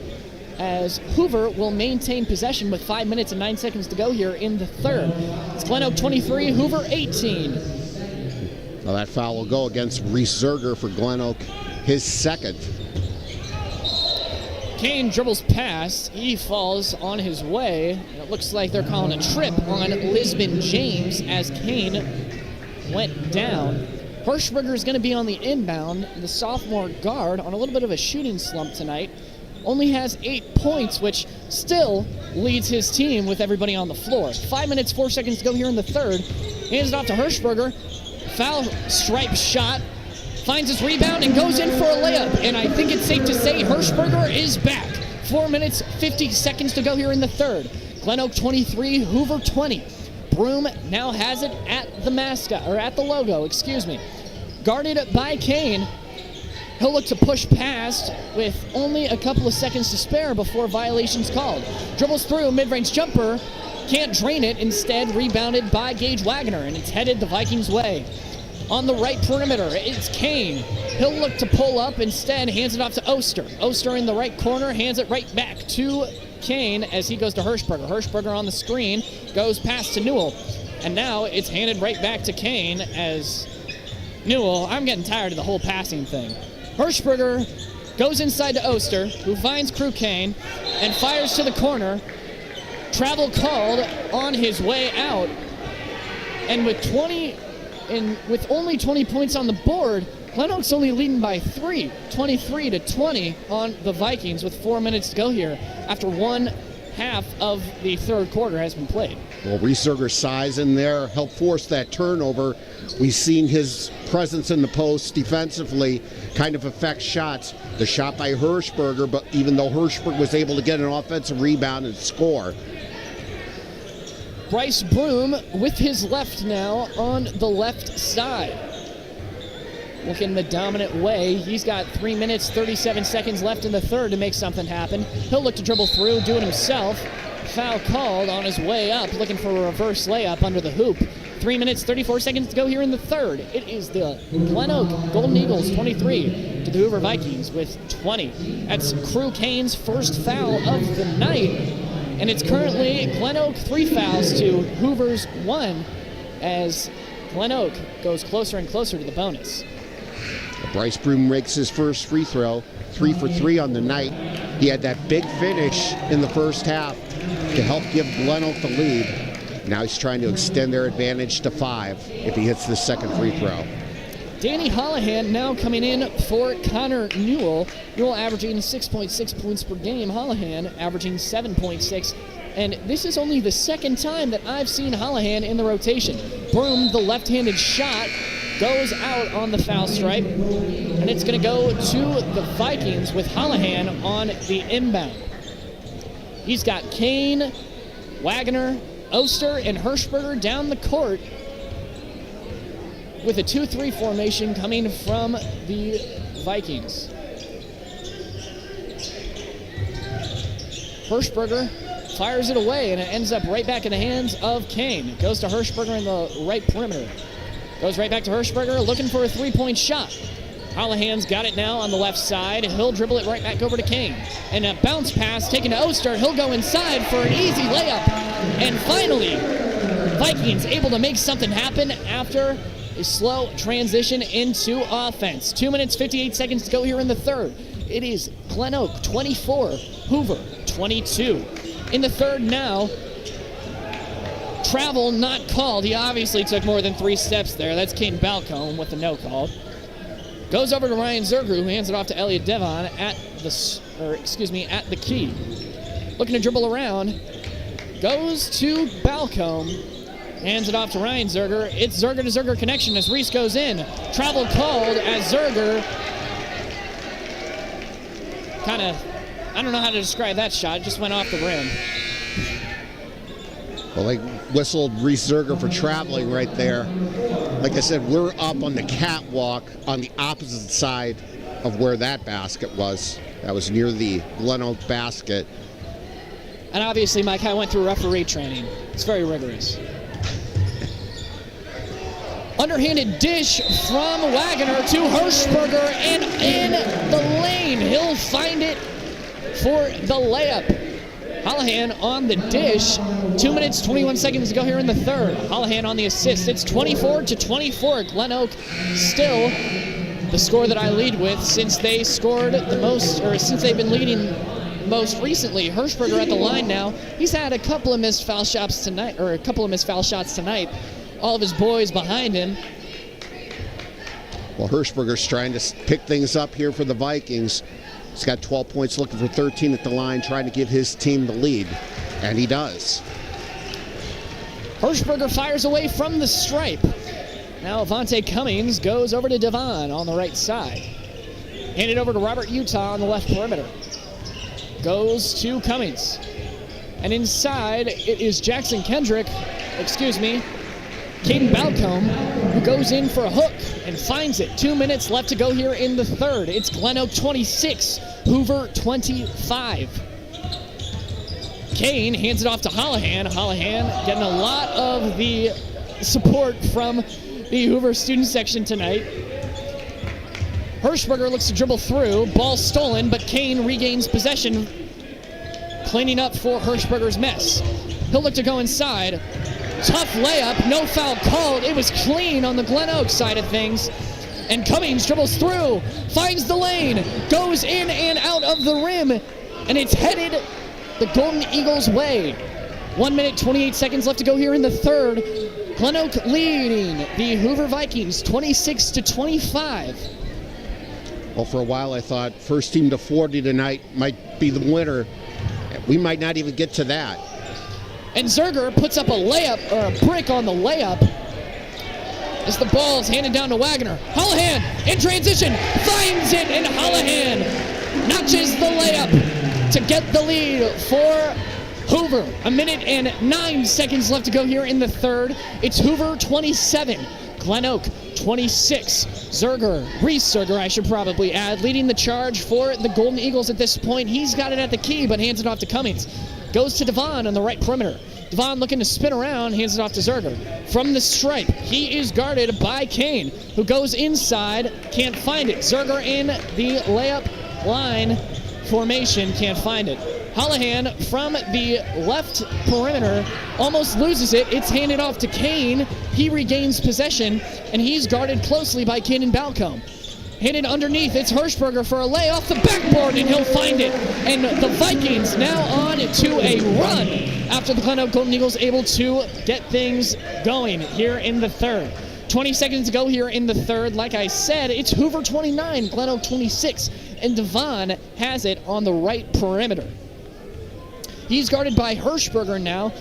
as Hoover will maintain possession with 5 minutes and 9 seconds to go here in the third. It's GlenOak 23, Hoover 18. Well, that foul will go against Reese Zerger for GlenOak, his second. Kane dribbles past. He falls on his way. And it looks like they're calling a trip on Lisbon James as Kane went down. Hirschberger is going to be on the inbound. The sophomore guard on a little bit of a shooting slump tonight. Only has 8 points, which still leads his team with everybody on the floor. 5 minutes, 4 seconds to go here in the third. Hands it off to Hirschberger. Foul stripe shot. Finds his rebound and goes in for a layup. And I think it's safe to say Hirschberger is back. 4 minutes, 50 seconds to go here in the third. GlenOak 23, Hoover 20. Broom now has it at the mascot, or at the logo, excuse me. Guarded by Kane. He'll look to push past with only a couple of seconds to spare before violation's called. Dribbles through, mid-range jumper, can't drain it, instead rebounded by Gage Wagner, and it's headed the Vikings' way. On the right perimeter, it's Kane. He'll look to pull up, instead hands it off to Oster. Oster in the right corner, hands it right back to Kane as he goes to Hirschberger. Hirschberger on the screen, goes past to Newell. And now it's handed right back to Kane as Newell, I'm getting tired of the whole passing thing. Hirschberger goes inside to Oster, who finds Crew Kane and fires to the corner. Travel called on his way out. And with only 20 points on the board, GlenOak's only leading by 3, 23-20 on the Vikings with 4 minutes to go here after one half of the third quarter has been played. Well, Rieserger's size in there helped force that turnover. We've seen his presence in the post defensively kind of affect shots. The shot by Hirschberger, but even though Hirschberger was able to get an offensive rebound and score. Bryce Broom with his left now on the left side. Looking the dominant way. He's got 3 minutes, 37 seconds left in the third to make something happen. He'll look to dribble through, do it himself. Foul called on his way up, looking for a reverse layup under the hoop. 3 minutes, 34 seconds to go here in the third. It is the GlenOak Golden Eagles 23 to the Hoover Vikings with 20. That's Crew Kane's first foul of the night. And it's currently GlenOak 3 fouls to Hoover's 1 as GlenOak goes closer and closer to the bonus. Bryce Broom makes his first free throw, 3 for 3 on the night. He had that big finish in the first half to help give GlenOak the lead. Now he's trying to extend their advantage to 5 if he hits the second free throw. Danny Holohan now coming in for Connor Newell. Newell averaging 6.6 points per game. Holohan averaging 7.6. And this is only the second time that I've seen Holohan in the rotation. Broom, the left-handed shot, goes out on the foul stripe. And it's going to go to the Vikings with Holohan on the inbound. He's got Kane, Wagner, Oster, and Hirschberger down the court with a 2-3 formation coming from the Vikings. Hirschberger fires it away, and it ends up right back in the hands of Kane. It goes to Hirschberger in the right perimeter. Goes right back to Hirschberger, looking for a three-point shot. Holohan's got it now on the left side. He'll dribble it right back over to Kane. And a bounce pass taken to Oster. He'll go inside for an easy layup. And finally, Vikings able to make something happen after a slow transition into offense. 2 minutes, 58 seconds to go here in the third. It is GlenOak 24, Hoover 22. In the third now, travel not called. He obviously took more than 3 steps there. That's Caden Balcombe with the no call. Goes over to Ryan Zerger, who hands it off to Elliot Devon at the key. Looking to dribble around. Goes to Balcombe. Hands it off to Ryan Zerger. It's Zerger to Zerger connection as Reese goes in. Travel called as Zerger I don't know how to describe that shot. It just went off the rim. Well, they whistled Reese Zerger for traveling right there. Like I said, we're up on the catwalk on the opposite side of where that basket was. That was near the GlenOak basket. And obviously, Mike, I went through referee training. It's very rigorous. Underhanded dish from Wagner to Hirschberger, and in the lane. He'll find it for the layup. Holohan on the dish. 2 minutes, 21 seconds to go here in the third. Holohan on the assist. It's 24-24. GlenOak still the score that I lead with since they scored the most, or since they've been leading most recently. Hirschberger at the line now. He's had a couple of missed foul shots tonight. All of his boys behind him. Well, Hirschberger's trying to pick things up here for the Vikings. He's got 12 points, looking for 13 at the line, trying to give his team the lead, and he does. Hirschberger fires away from the stripe. Now Avante Cummings goes over to Devon on the right side. Handed over to Robert Utah on the left perimeter. Goes to Cummings. And inside, it is Caden Balcombe, who goes in for a hook and finds it. 2 minutes left to go here in the third. It's GlenOak 26, Hoover 25. Kane hands it off to Holohan. Holohan getting a lot of the support from the Hoover student section tonight. Hirschberger looks to dribble through. Ball stolen, but Kane regains possession, cleaning up for Hirschberger's mess. He'll look to go inside. Tough layup, no foul called. It was clean on the GlenOak side of things. And Cummings dribbles through, finds the lane, goes in and out of the rim, and it's headed the Golden Eagles' way. 1 minute, 28 seconds left to go here in the third. GlenOak leading the Hoover Vikings 26-25. Well, for a while I thought first team to 40 tonight might be the winner. We might not even get to that. And Zerger puts up a layup, or a brick on the layup, as the ball's handed down to Wagner. Holohan in transition, finds it, and Holohan notches the layup to get the lead for Hoover. 1 minute and 9 seconds left to go here in the third. It's Hoover 27, GlenOak 26. Reese Zerger, I should probably add, leading the charge for the Golden Eagles at this point. He's got it at the key, but hands it off to Cummings. Goes to Devon on the right perimeter. Devon looking to spin around, hands it off to Zerger. From the stripe, he is guarded by Kane, who goes inside, can't find it. Zerger in the layup line formation, can't find it. Holohan from the left perimeter almost loses it. It's handed off to Kane. He regains possession, and he's guarded closely by Caden Balcombe. Handed underneath, it's Hirschberger for a lay off the backboard, and he'll find it. And the Vikings now on to a run after the GlenOak Golden Eagles able to get things going here in the third. 20 seconds to go here in the third. Like I said, it's Hoover 29, GlenOak 26, and Devon has it on the right perimeter. He's guarded by Hirschberger now,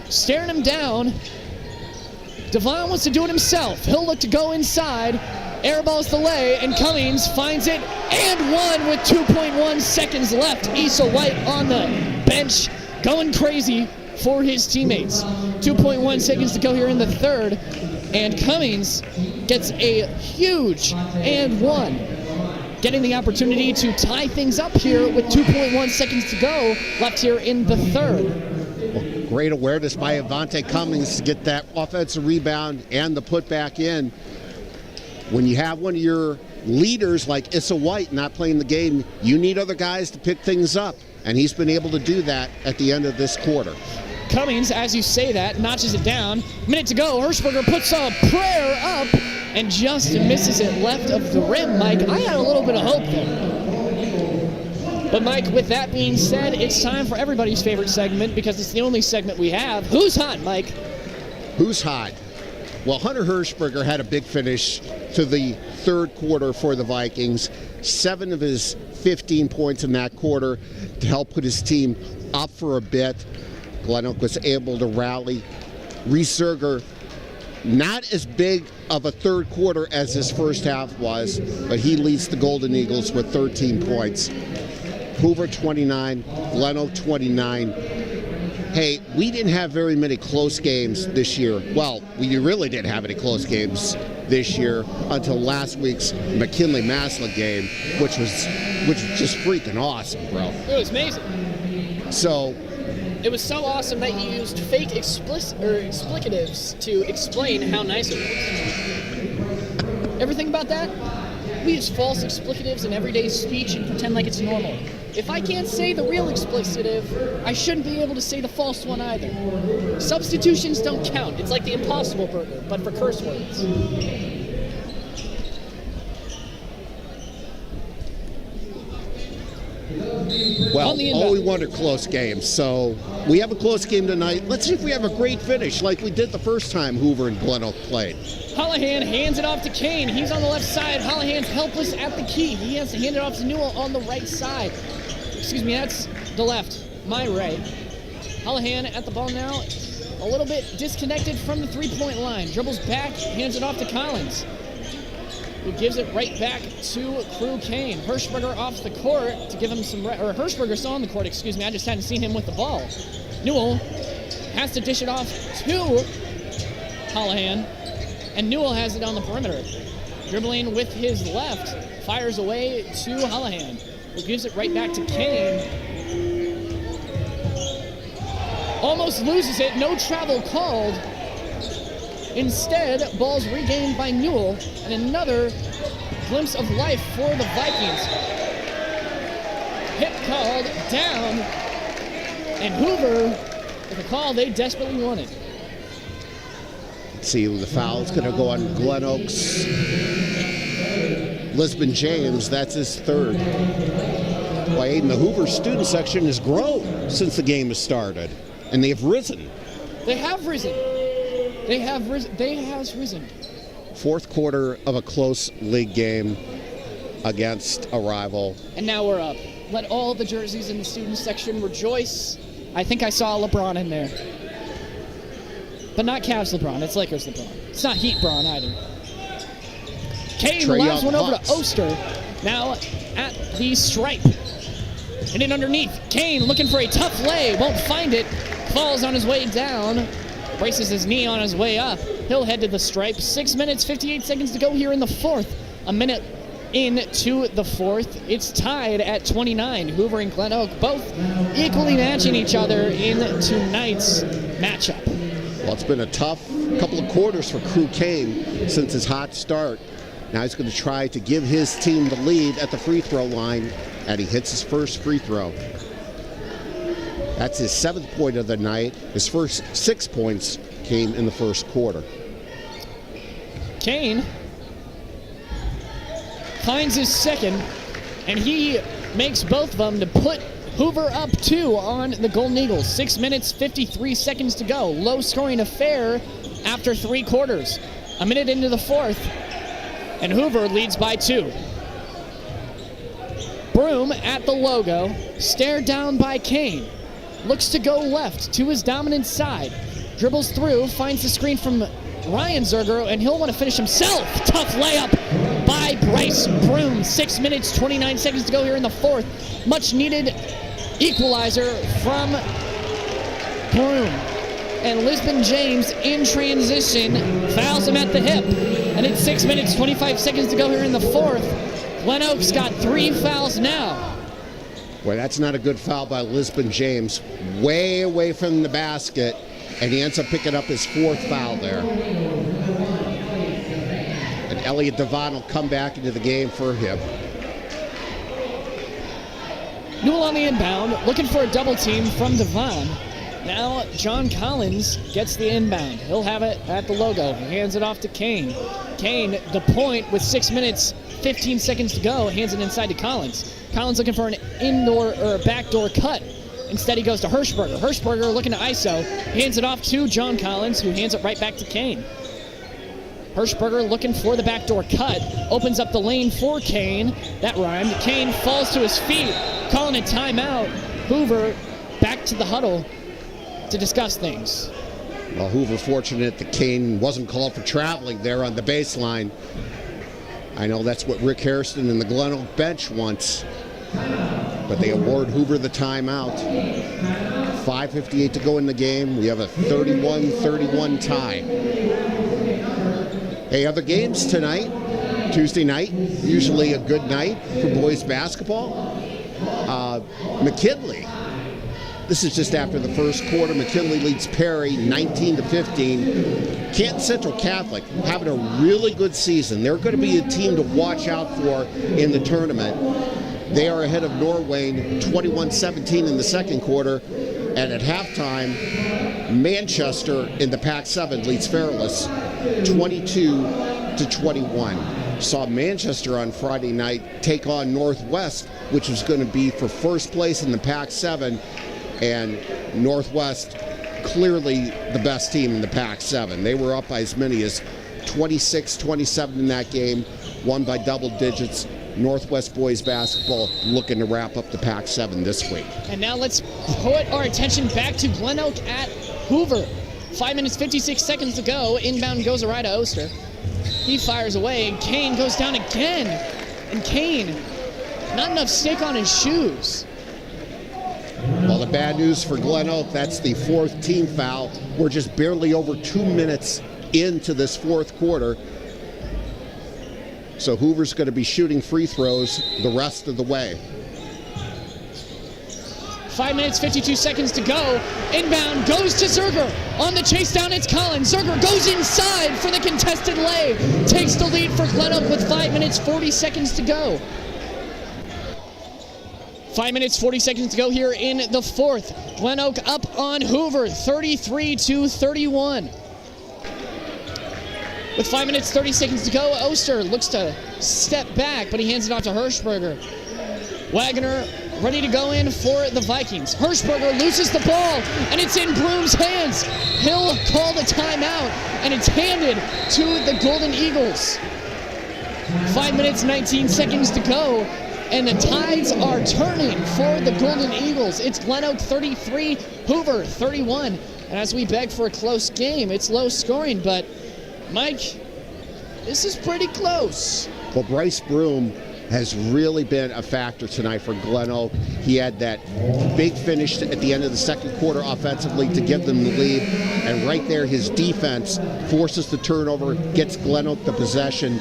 staring him down. Devon wants to do it himself. He'll look to go inside. Airballs the lay, and Cummings finds it, and one with 2.1 seconds left. Issa White on the bench, going crazy for his teammates. 2.1 seconds to go here in the third, and Cummings gets a huge and one, getting the opportunity to tie things up here with 2.1 seconds to go left here in the third. Well, great awareness by Avante Cummings to get that offensive rebound and the putback in. When you have one of your leaders like Issa White not playing the game, you need other guys to pick things up, and he's been able to do that at the end of this quarter. Cummings, as you say that, notches it down. Minute to go. Hirschberger puts a prayer up and just misses it left of the rim, Mike. I had a little bit of hope there. But, Mike, with that being said, it's time for everybody's favorite segment because it's the only segment we have. Who's hot, Mike? Who's hot? Well, Hunter Hirschberger had a big finish to the third quarter for the Vikings. 7 of his 15 points in that quarter to help put his team up for a bit. GlenOak was able to rally. Reese Zerger, not as big of a third quarter as his first half was, but he leads the Golden Eagles with 13 points. Hoover 29, GlenOak 29. Hey, we didn't have very many close games this year. Well, we really didn't have any close games this year until last week's McKinley-Massillon game, which was just freaking awesome, bro. It was amazing. So it was so awesome that you used fake explicatives to explain how nice it was. Ever think about that? We use false explicatives in everyday speech and pretend like it's normal. If I can't say the real explicative, I shouldn't be able to say the false one either. Substitutions don't count. It's like the Impossible Burger, but for curse words. Well, all we want are close games. So we have a close game tonight. Let's see if we have a great finish like we did the first time Hoover and GlenOak played. Holohan hands it off to Kane. He's on the left side. Holohan's helpless at the key. He has to hand it off to Newell on the right side. Excuse me, that's the left. My right. Holohan at the ball now. A little bit disconnected from the three-point line. Dribbles back, hands it off to Collins, who gives it right back to Crew Kane. Hirschberger off the court to give him some, or Hirschberger still on the court, excuse me. I just hadn't seen him with the ball. Newell has to dish it off to Holohan. And Newell has it on the perimeter. Dribbling with his left, fires away to Holohan, who gives it right back to Kane. Almost loses it, no travel called. Instead, ball's regained by Newell, and another glimpse of life for the Vikings. Hit called down, and Hoover with a call they desperately wanted. Let's see, the foul's going to go on GlenOak's Lisbon James. That's his third. Well, Aiden, the Hoover student section has grown since the game has started, and they have risen. They have risen. They have risen. Fourth quarter of a close league game against a rival. And now we're up. Let all the jerseys in the student section rejoice. I think I saw LeBron in there. But not Cavs LeBron, it's Lakers LeBron. It's not Heat Bron either. Kane allows one over to Oster. Now at the stripe. And in underneath. Kane looking for a tough lay. Won't find it. Falls on his way down. Braces his knee on his way up. He'll head to the stripe. 6 minutes, 58 seconds to go here in the fourth. A minute into the fourth. It's tied at 29. Hoover and GlenOak both equally matching each other in tonight's matchup. Well, it's been a tough couple of quarters for Crew Kane since his hot start. Now he's going to try to give his team the lead at the free throw line, and he hits his first free throw. That's his 7th point of the night. His first 6 points came in the first quarter. Kane finds his second, and he makes both of them to put Hoover up 2 on the Golden Eagles. 6 minutes, 53 seconds to go. Low-scoring affair after 3 quarters. A minute into the fourth, and Hoover leads by 2. Broom at the logo, stared down by Kane. Looks to go left to his dominant side. Dribbles through, finds the screen from Ryan Zerger, and he'll want to finish himself. Tough layup by Bryce Broom. 6 minutes, 29 seconds to go here in the fourth. Much needed equalizer from Broom. And Lisbon James in transition fouls him at the hip. And it's 6 minutes, 25 seconds to go here in the fourth. GlenOak's got 3 fouls now. Well, that's not a good foul by Lisbon James. Way away from the basket, and he ends up picking up his 4th foul there. And Elliot Devon will come back into the game for him. Newell on the inbound, looking for a double team from Devon. Now John Collins gets the inbound. He'll have it at the logo. He hands it off to Kane. Kane, the point with 6 minutes, 15 seconds to go, hands it inside to Collins. Collins looking for an indoor or a backdoor cut. Instead, he goes to Hirschberger. Hirschberger looking to ISO. Hands it off to John Collins, who hands it right back to Kane. Hirschberger looking for the backdoor cut. Opens up the lane for Kane. That rhymed. Kane falls to his feet, calling a timeout. Hoover back to the huddle to discuss things. Well, Hoover fortunate that Kane wasn't called for traveling there on the baseline. I know that's what Rick Harrison and the GlenOak bench wants, but they award Hoover the timeout. 5:58 to go in the game. We have a 31-31 tie. Hey, other games tonight, Tuesday night, usually a good night for boys basketball. McKinley. This is just after the first quarter. McKinley leads Perry 19-15. Canton Central Catholic having a really good season. They're going to be a team to watch out for in the tournament. They are ahead of Norwayne 21-17 in the second quarter. And at halftime, Manchester in the Pac-7 leads Fairless 22-21. Saw Manchester on Friday night take on Northwest, which was going to be for first place in the Pac-7. And Northwest, clearly the best team in the Pac-7. They were up by as many as 26-27 in that game, won by double digits. Northwest boys basketball looking to wrap up the Pac-7 this week. And now let's put our attention back to GlenOak at Hoover. 5 minutes, 56 seconds to go. Inbound goes right to Oster. He fires away, and Kane goes down again. And Kane, not enough stick on his shoes. Well, the bad news for GlenOak, that's the 4th team foul. We're just barely over 2 minutes into this fourth quarter. So Hoover's going to be shooting free throws the rest of the way. 5 minutes, 52 seconds to go. Inbound goes to Zerger. On the chase down, it's Collins. Zerger goes inside for the contested lay. Takes the lead for GlenOak with 5 minutes, 40 seconds to go. 5 minutes, 40 seconds to go here in the fourth. GlenOak up on Hoover, 33-31. With 5 minutes, 30 seconds to go, Oster looks to step back, but he hands it off to Hirschberger. Wagner ready to go in for the Vikings. Hirschberger loses the ball, and it's in Broom's hands. He'll call the timeout, and it's handed to the Golden Eagles. 5 minutes, 19 seconds to go, and the tides are turning for the Golden Eagles. It's GlenOak 33, Hoover 31. And as we beg for a close game, it's low scoring, but Mike, this is pretty close. Well, Bryce Broom has really been a factor tonight for GlenOak. He had that big finish at the end of the second quarter offensively to give them the lead. And right there, his defense forces the turnover, gets GlenOak the possession.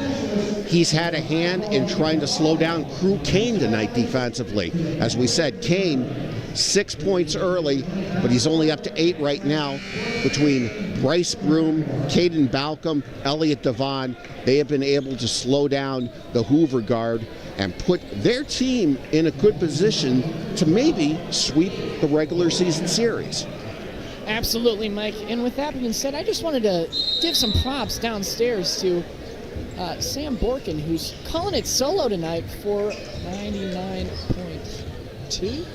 He's had a hand in trying to slow down Crew Kane tonight defensively. As we said, Kane 6 points early, but he's only up to 8 right now. Between Bryce Broom, Caden Balcom, Elliot Devon, they have been able to slow down the Hoover guard and put their team in a good position to maybe sweep the regular season series. Absolutely, Mike. And with that being said, I just wanted to give some props downstairs to Sam Borkin, who's calling it solo tonight for 99.2?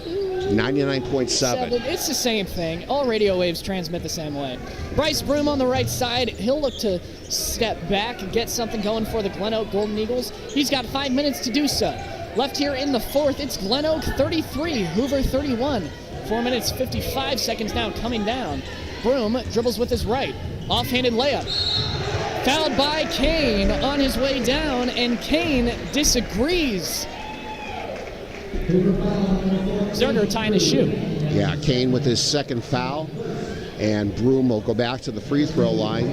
99.7. It's the same thing. All radio waves transmit the same way. Bryce Broom on the right side. He'll look to step back and get something going for the GlenOak Golden Eagles. He's got 5 minutes to do so. Left here in the fourth, it's GlenOak 33, Hoover 31. 4 minutes, 55 seconds now coming down. Broom dribbles with his right. Offhanded layup. Fouled by Kane on his way down, and Kane disagrees. Zerger tying his shoe. Yeah, Kane with his second foul, and Broom will go back to the free throw line,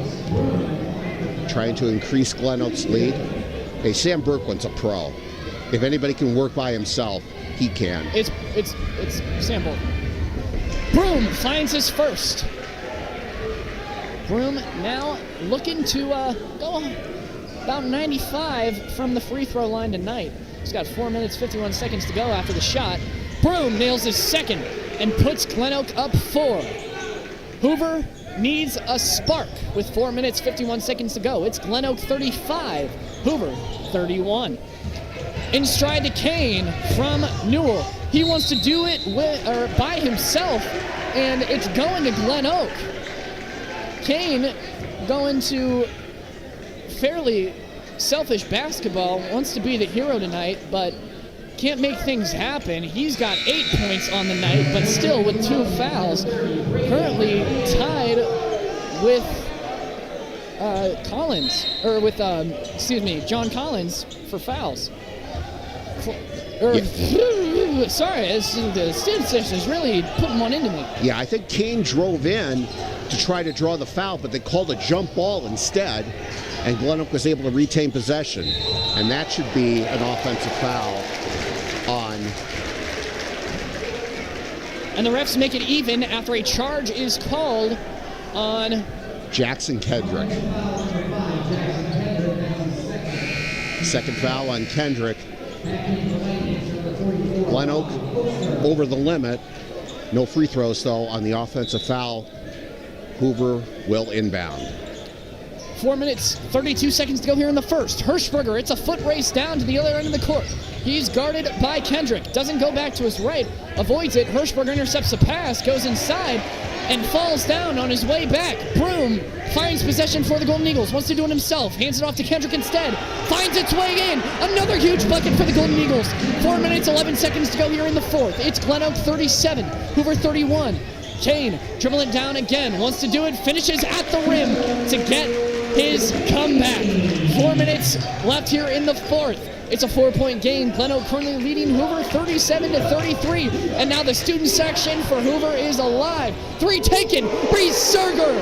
trying to increase GlenOak's lead. Hey, Sam Berkwin's a pro. If anybody can work by himself, he can. It's Sam Borkin. Broom finds his first. Broom now looking to go about 95 from the free throw line tonight. He's got 4 minutes, 51 seconds to go after the shot. Broom nails his second and puts GlenOak up 4. Hoover needs a spark with 4 minutes, 51 seconds to go. It's GlenOak 35, Hoover 31. In stride to Kane from Newell. He wants to do it by himself, and it's going to GlenOak. Kane going to fairly selfish basketball, wants to be the hero tonight, but can't make things happen. He's got 8 points on the night, but still with 2 fouls. Currently tied with John Collins for fouls. Sorry, the student session is really putting one into me. Yeah, I think Kane drove in to try to draw the foul, but they called a jump ball instead, and GlenOak was able to retain possession. And that should be an offensive foul on. And the refs make it even after a charge is called on Jackson Kendrick. Second foul on Kendrick. GlenOak over the limit. No free throws, though, on the offensive foul. Hoover will inbound. 4 minutes, 32 seconds to go here in the first. Hirschberger, it's a foot race down to the other end of the court. He's guarded by Kendrick. Doesn't go back to his right. Avoids it. Hirschberger intercepts the pass, goes inside, and falls down on his way back. Broom finds possession for the Golden Eagles. Wants to do it himself. Hands it off to Kendrick instead. Finds its way in. Another huge bucket for the Golden Eagles. 4 minutes, 11 seconds to go here in the fourth. It's GlenOak 37, Hoover 31. Kane dribbling down again. Wants to do it. Finishes at the rim to get his comeback. 4 minutes left here in the fourth. It's a 4-point game. GlenOak currently leading Hoover 37-33. And now the student section for Hoover is alive. 3 taken. Reese Zerger.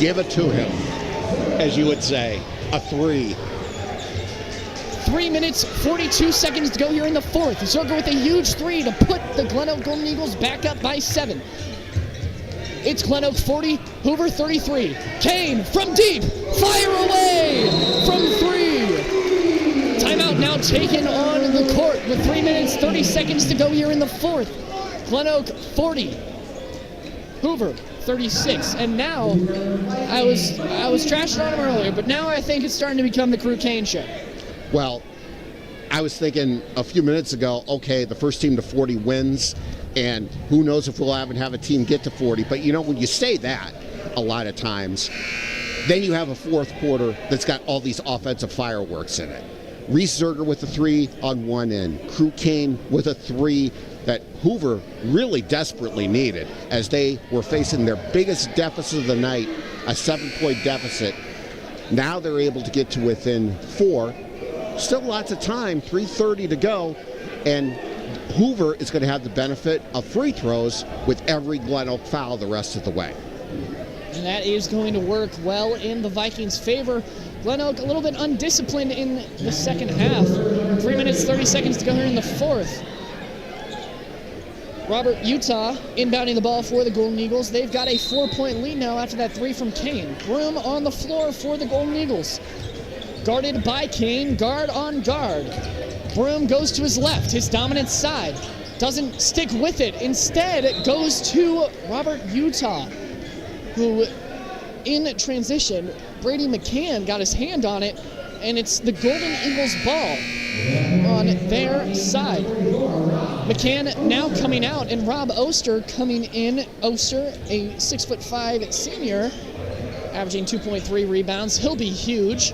Give it to him, as you would say. A 3. 3 minutes, 42 seconds to go here in the fourth. Zerger with a huge 3 to put the GlenOak Golden Eagles back up by 7. It's GlenOak 40, Hoover 33. Kane from deep, fire away from 3. Timeout now taken on the court with 3 minutes, 30 seconds to go here in the fourth. GlenOak 40, Hoover 36. And now, I was trashing on him earlier, but now I think it's starting to become the Crew Kane show. Well, I was thinking a few minutes ago, okay, the first team to 40 wins, and who knows if we'll even have a team get to 40. But, you know, when you say that a lot of times, then you have a fourth quarter that's got all these offensive fireworks in it. Reese Zerger with a 3 on one end. Crew Kane with a 3 that Hoover really desperately needed as they were facing their biggest deficit of the night, a 7-point deficit. Now they're able to get to within 4. Still lots of time, 3:30 to go, and Hoover is going to have the benefit of free throws with every GlenOak foul the rest of the way. And that is going to work well in the Vikings' favor. GlenOak a little bit undisciplined in the second half. 3 minutes, 30 seconds to go here in the fourth. Robert Utah inbounding the ball for the Golden Eagles. They've got a 4-point lead now after that 3 from Kane. Broom on the floor for the Golden Eagles. Guarded by Kane, guard on guard. Broom goes to his left, his dominant side. Doesn't stick with it. Instead, it goes to Robert Utah, who, in transition, Brady McCann got his hand on it, and it's the Golden Eagles ball on their side. McCann now coming out, and Rob Oster coming in. Oster, a 6'5" senior, averaging 2.3 rebounds. He'll be huge.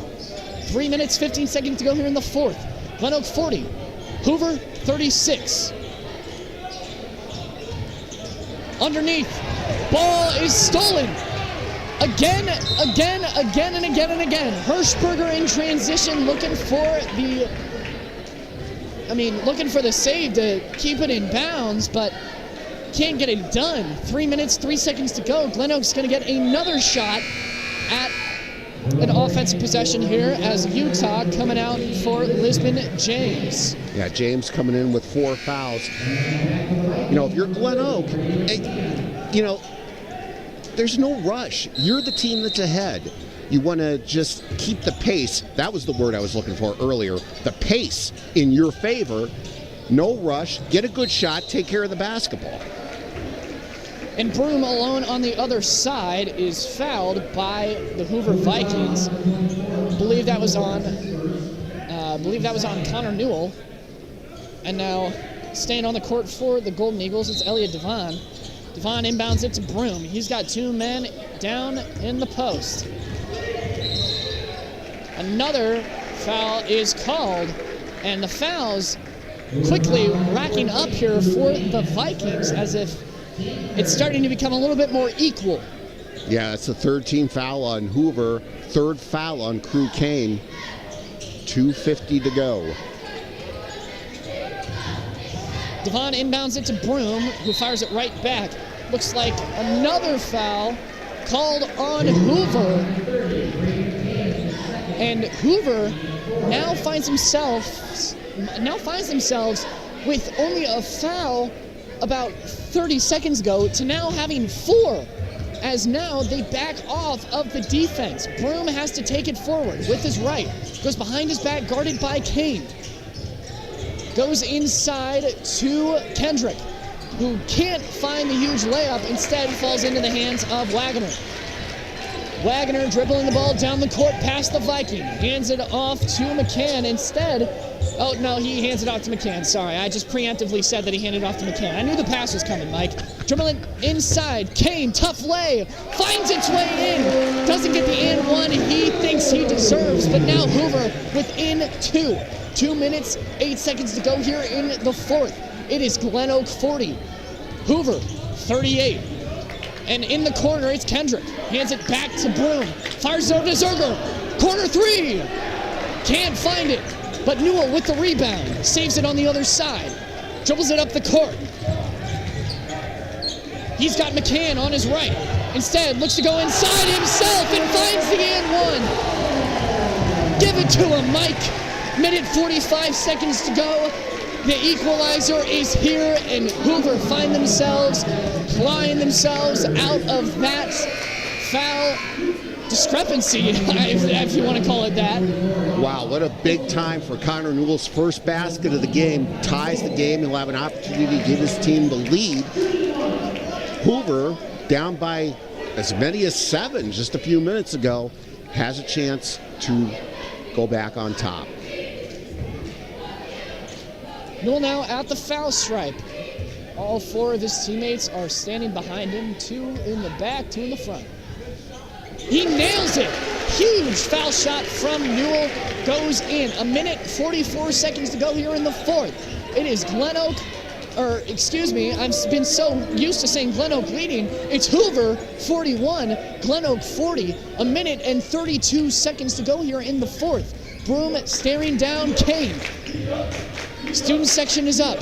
3 minutes, 15 seconds to go here in the fourth. GlenOak 40, Hoover 36. Underneath, ball is stolen. Again, and again. Hirschberger in transition looking for the save to keep it in bounds, but can't get it done. 3 minutes, 3 seconds to go. GlenOak's going to get another shot at an offensive possession here as Utah coming out for Lisbon James. Yeah, James coming in with 4 fouls. You know, if you're GlenOak, there's no rush. You're the team that's ahead. You want to just keep the pace. That was the word I was looking for earlier. The pace in your favor. No rush. Get a good shot. Take care of the basketball. And Broom alone on the other side is fouled by the Hoover Vikings. Believe that was on Connor Newell. And now staying on the court for the Golden Eagles, it's Elliot Devon. Devon inbounds it to Broom. He's got 2 men down in the post. Another foul is called, and the fouls quickly racking up here for the Vikings as if it's starting to become a little bit more equal. Yeah, it's the 3rd team foul on Hoover, 3rd foul on Crew Kane. 2:50 to go. Devon inbounds it to Broom, who fires it right back. Looks like another foul called on Hoover. And Hoover now finds themselves with only a foul about 30 seconds ago to now having 4, as now they back off of the defense. Broom has to take it forward with his right. Goes behind his back, guarded by Kane. Goes inside to Kendrick, who can't find the huge layup. Instead, falls into the hands of Wagner. Wagner dribbling the ball down the court past the Viking. Hands it off to McCann instead. Oh, no, he hands it off to McCann. Sorry, I just preemptively said that he handed it off to McCann. I knew the pass was coming, Mike. Dribbling inside. Kane, tough lay. Finds its way in. Doesn't get the and one he thinks he deserves. But now Hoover within 2. 2 minutes, 8 seconds to go here in the fourth. It is GlenOak 40. Hoover 38. And in the corner, it's Kendrick. Hands it back to Broom. Fires it over to Zerger. Corner 3. Can't find it. But Newell with the rebound. Saves it on the other side. Dribbles it up the court. He's got McCann on his right. Instead, looks to go inside himself and finds the and one. Give it to him, Mike. Minute 45 seconds to go. The equalizer is here, and Hoover find themselves flying themselves out of that foul discrepancy, if you want to call it that. Wow, what a big time for Connor Newell's first basket of the game. Ties the game. He'll have an opportunity to give his team the lead. Hoover, down by as many as 7 just a few minutes ago, has a chance to go back on top. Newell now at the foul stripe. All 4 of his teammates are standing behind him, 2 in the back, 2 in the front. He nails it. Huge foul shot from Newell goes in. A minute 44 seconds to go here in the fourth. It is GlenOak, or excuse me, I've been so used to saying GlenOak leading. It's Hoover 41, GlenOak 40. A minute and 32 seconds to go here in the fourth. Broom staring down Kane. Student section is up.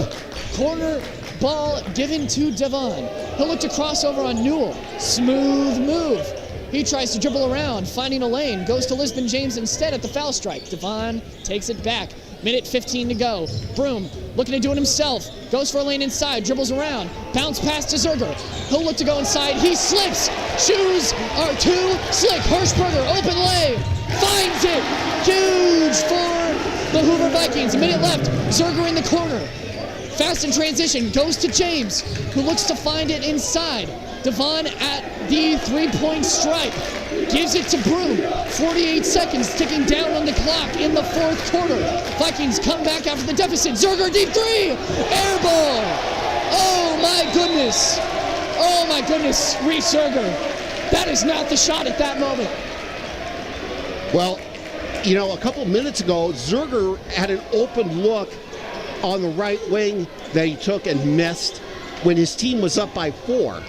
Corner ball given to Devon. He'll look to cross over on Newell. Smooth move. He tries to dribble around, finding a lane. Goes to Lisbon James instead at the foul stripe. Devon takes it back. Minute 15 to go. Broom looking to do it himself. Goes for a lane inside, dribbles around. Bounce pass to Zerger. He'll look to go inside. He slips. Shoes are too slick. Hirschberger, open lay. Finds it. Huge for the Hoover Vikings. A minute left. Zerger in the corner. Fast in transition. Goes to James, who looks to find it inside. Devon at the three-point stripe. Gives it to Broom. 48 seconds ticking down on the clock in the fourth quarter. Vikings come back after the deficit. Zerger deep three. Air ball. Oh my goodness. Oh my goodness, Reese Zerger. That is not the shot at that moment. Well, you know, a couple minutes ago, Zerger had an open look on the right wing that he took and missed when his team was up by 4.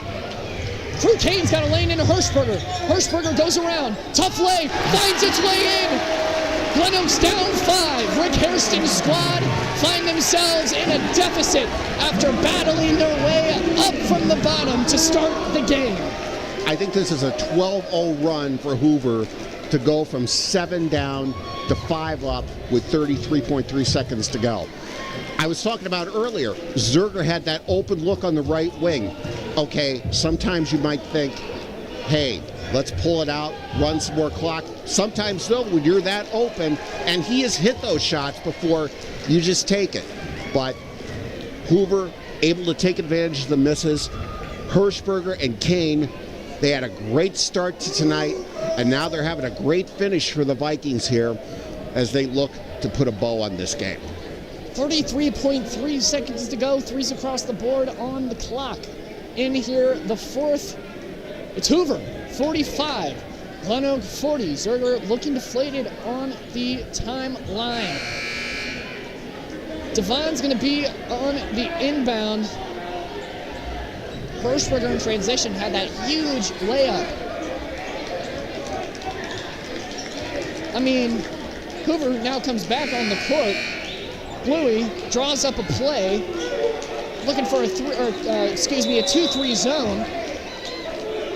Drew Kane's got a lane into Hirschberger. Hirschberger goes around. Tough lay. Finds its way in. GlenOak's down 5. Rick Hairston's squad find themselves in a deficit after battling their way up from the bottom to start the game. I think this is a 12-0 run for Hoover to go from 7 down to 5 up with 33.3 seconds to go. I was talking about earlier, Zerger had that open look on the right wing. Okay, sometimes you might think, hey, let's pull it out, run some more clock. Sometimes, though, when you're that open, and he has hit those shots before, you just take it. But Hoover able to take advantage of the misses. Hirschberger and Kane, they had a great start to tonight, and now they're having a great finish for the Vikings here as they look to put a bow on this game. 33.3 seconds to go. 3s across the board on the clock. In here, the fourth, it's Hoover, 45. GlenOak, 40. Zerger looking deflated on the timeline. Devon's going to be on the inbound. Hirschberger in transition had that huge layup. I mean, Hoover now comes back on the court. Bluey draws up a play, looking for a 2-3 zone.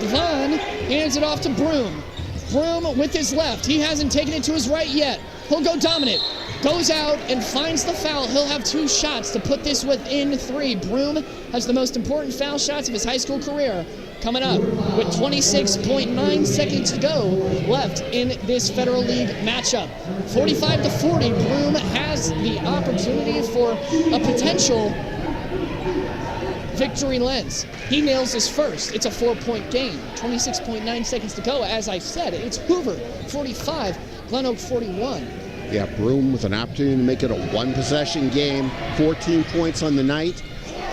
Devon hands it off to Broom. Broom with his left. He hasn't taken it to his right yet. He'll go dominant. Goes out and finds the foul. He'll have 2 shots to put this within 3. Broom has the most important foul shots of his high school career coming up with 26.9 seconds to go left in this Federal League matchup. 45-40, Broom has the opportunity for a potential victory lens. He nails his first. It's a 4-point game. 26.9 seconds to go. As I said, it's Hoover 45, GlenOak 41. Yeah, Broom with an opportunity to make it a 1-possession game. 14 points on the night.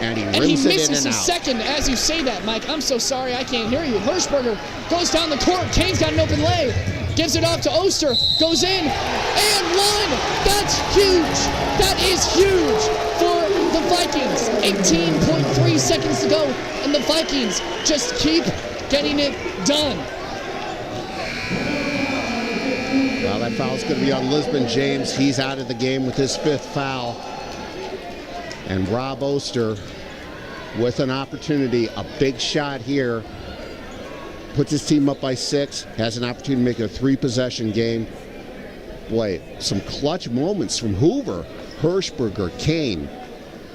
And he rims it in and out. Misses his second as you say that, Mike. I'm so sorry I can't hear you. Hirschberger goes down the court. Kane's got an open lay. Gives it off to Oster. Goes in. And 1. That's huge. That is huge for the Vikings. 18.3 seconds to go. And the Vikings just keep getting it done. Well, that foul's going to be on Lisbon James. He's out of the game with his 5th foul. And Rob Oster with an opportunity, a big shot here puts his team up by 6, has an opportunity to make it a 3-possession game. Boy, some clutch moments from Hoover, Hirschberger, Kane.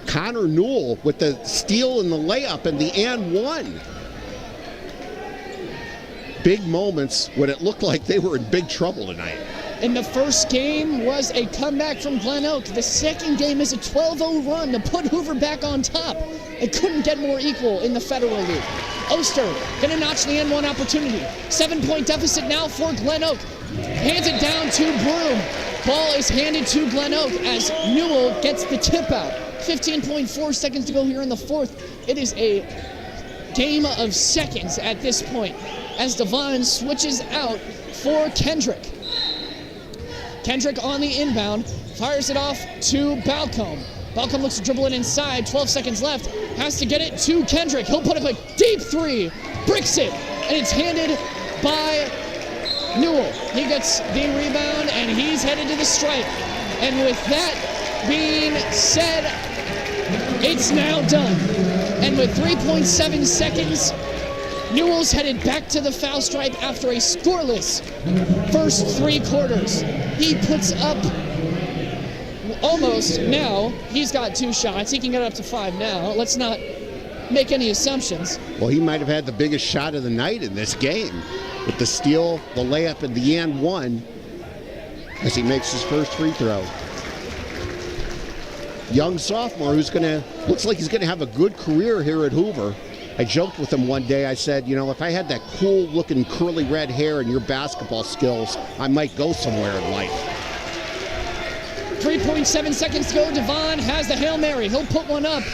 Connor Newell with the steal and the layup and the and one. Big moments when it looked like they were in big trouble tonight. And the first game was a comeback from GlenOak. The second game is a 12-0 run to put Hoover back on top. It couldn't get more equal in the Federal League. Oster gonna notch the N1 opportunity. 7-point deficit now for GlenOak. Hands it down to Broom. Ball is handed to GlenOak as Newell gets the tip out. 15.4 seconds to go here in the fourth. It is a game of seconds at this point as Devon switches out for Kendrick. Kendrick on the inbound, fires it off to Balcombe. Balcombe looks to dribble it inside, 12 seconds left, has to get it to Kendrick. He'll put up a deep 3, bricks it, and it's handed by Newell. He gets the rebound, and he's headed to the stripe. And with that being said, it's now done. And with 3.7 seconds, Newell's headed back to the foul stripe after a scoreless first 3 quarters. He puts up almost now. He's got 2 shots. He can get up to 5 now. Let's not make any assumptions. Well, he might have had the biggest shot of the night in this game with the steal, the layup, and the and one as he makes his first free throw. Young sophomore who's looks like he's gonna have a good career here at Hoover. I joked with him one day, I said, you know, if I had that cool looking curly red hair and your basketball skills, I might go somewhere in life. 3.7 seconds to go. Devon has the Hail Mary. He'll put one up.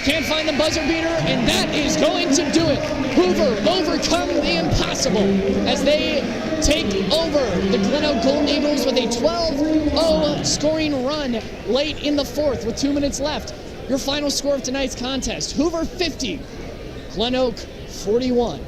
Can't find the buzzer beater, and that is going to do it. Hoover overcome the impossible as they take over the GlenOak Golden Eagles with a 12-0 scoring run late in the fourth with 2 minutes left. Your final score of tonight's contest, Hoover 50, GlenOak 41.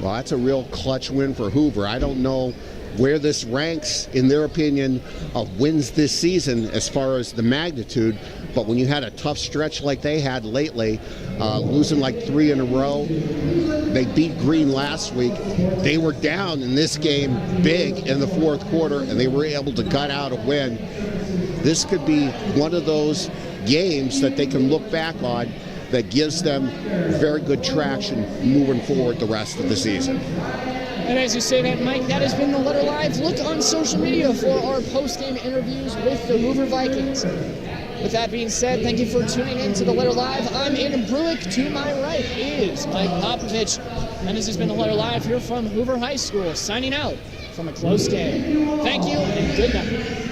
Well, that's a real clutch win for Hoover. I don't know where this ranks, in their opinion, of wins this season as far as the magnitude, but when you had a tough stretch like they had lately, losing like 3 in a row, they beat Green last week. They were down in this game big in the fourth quarter, and they were able to gut out a win. This could be one of those games that they can look back on that gives them very good traction moving forward the rest of the season. And as you say that, Mike, that has been the Letter Live. Look on social media for our post-game interviews with the Hoover Vikings. With that being said, thank you for tuning in to the Letter Live. I'm Aiden Brueck. To my right is Mike Popovich. And this has been the Letter Live here from Hoover High School, signing out from a close game. Thank you and good night.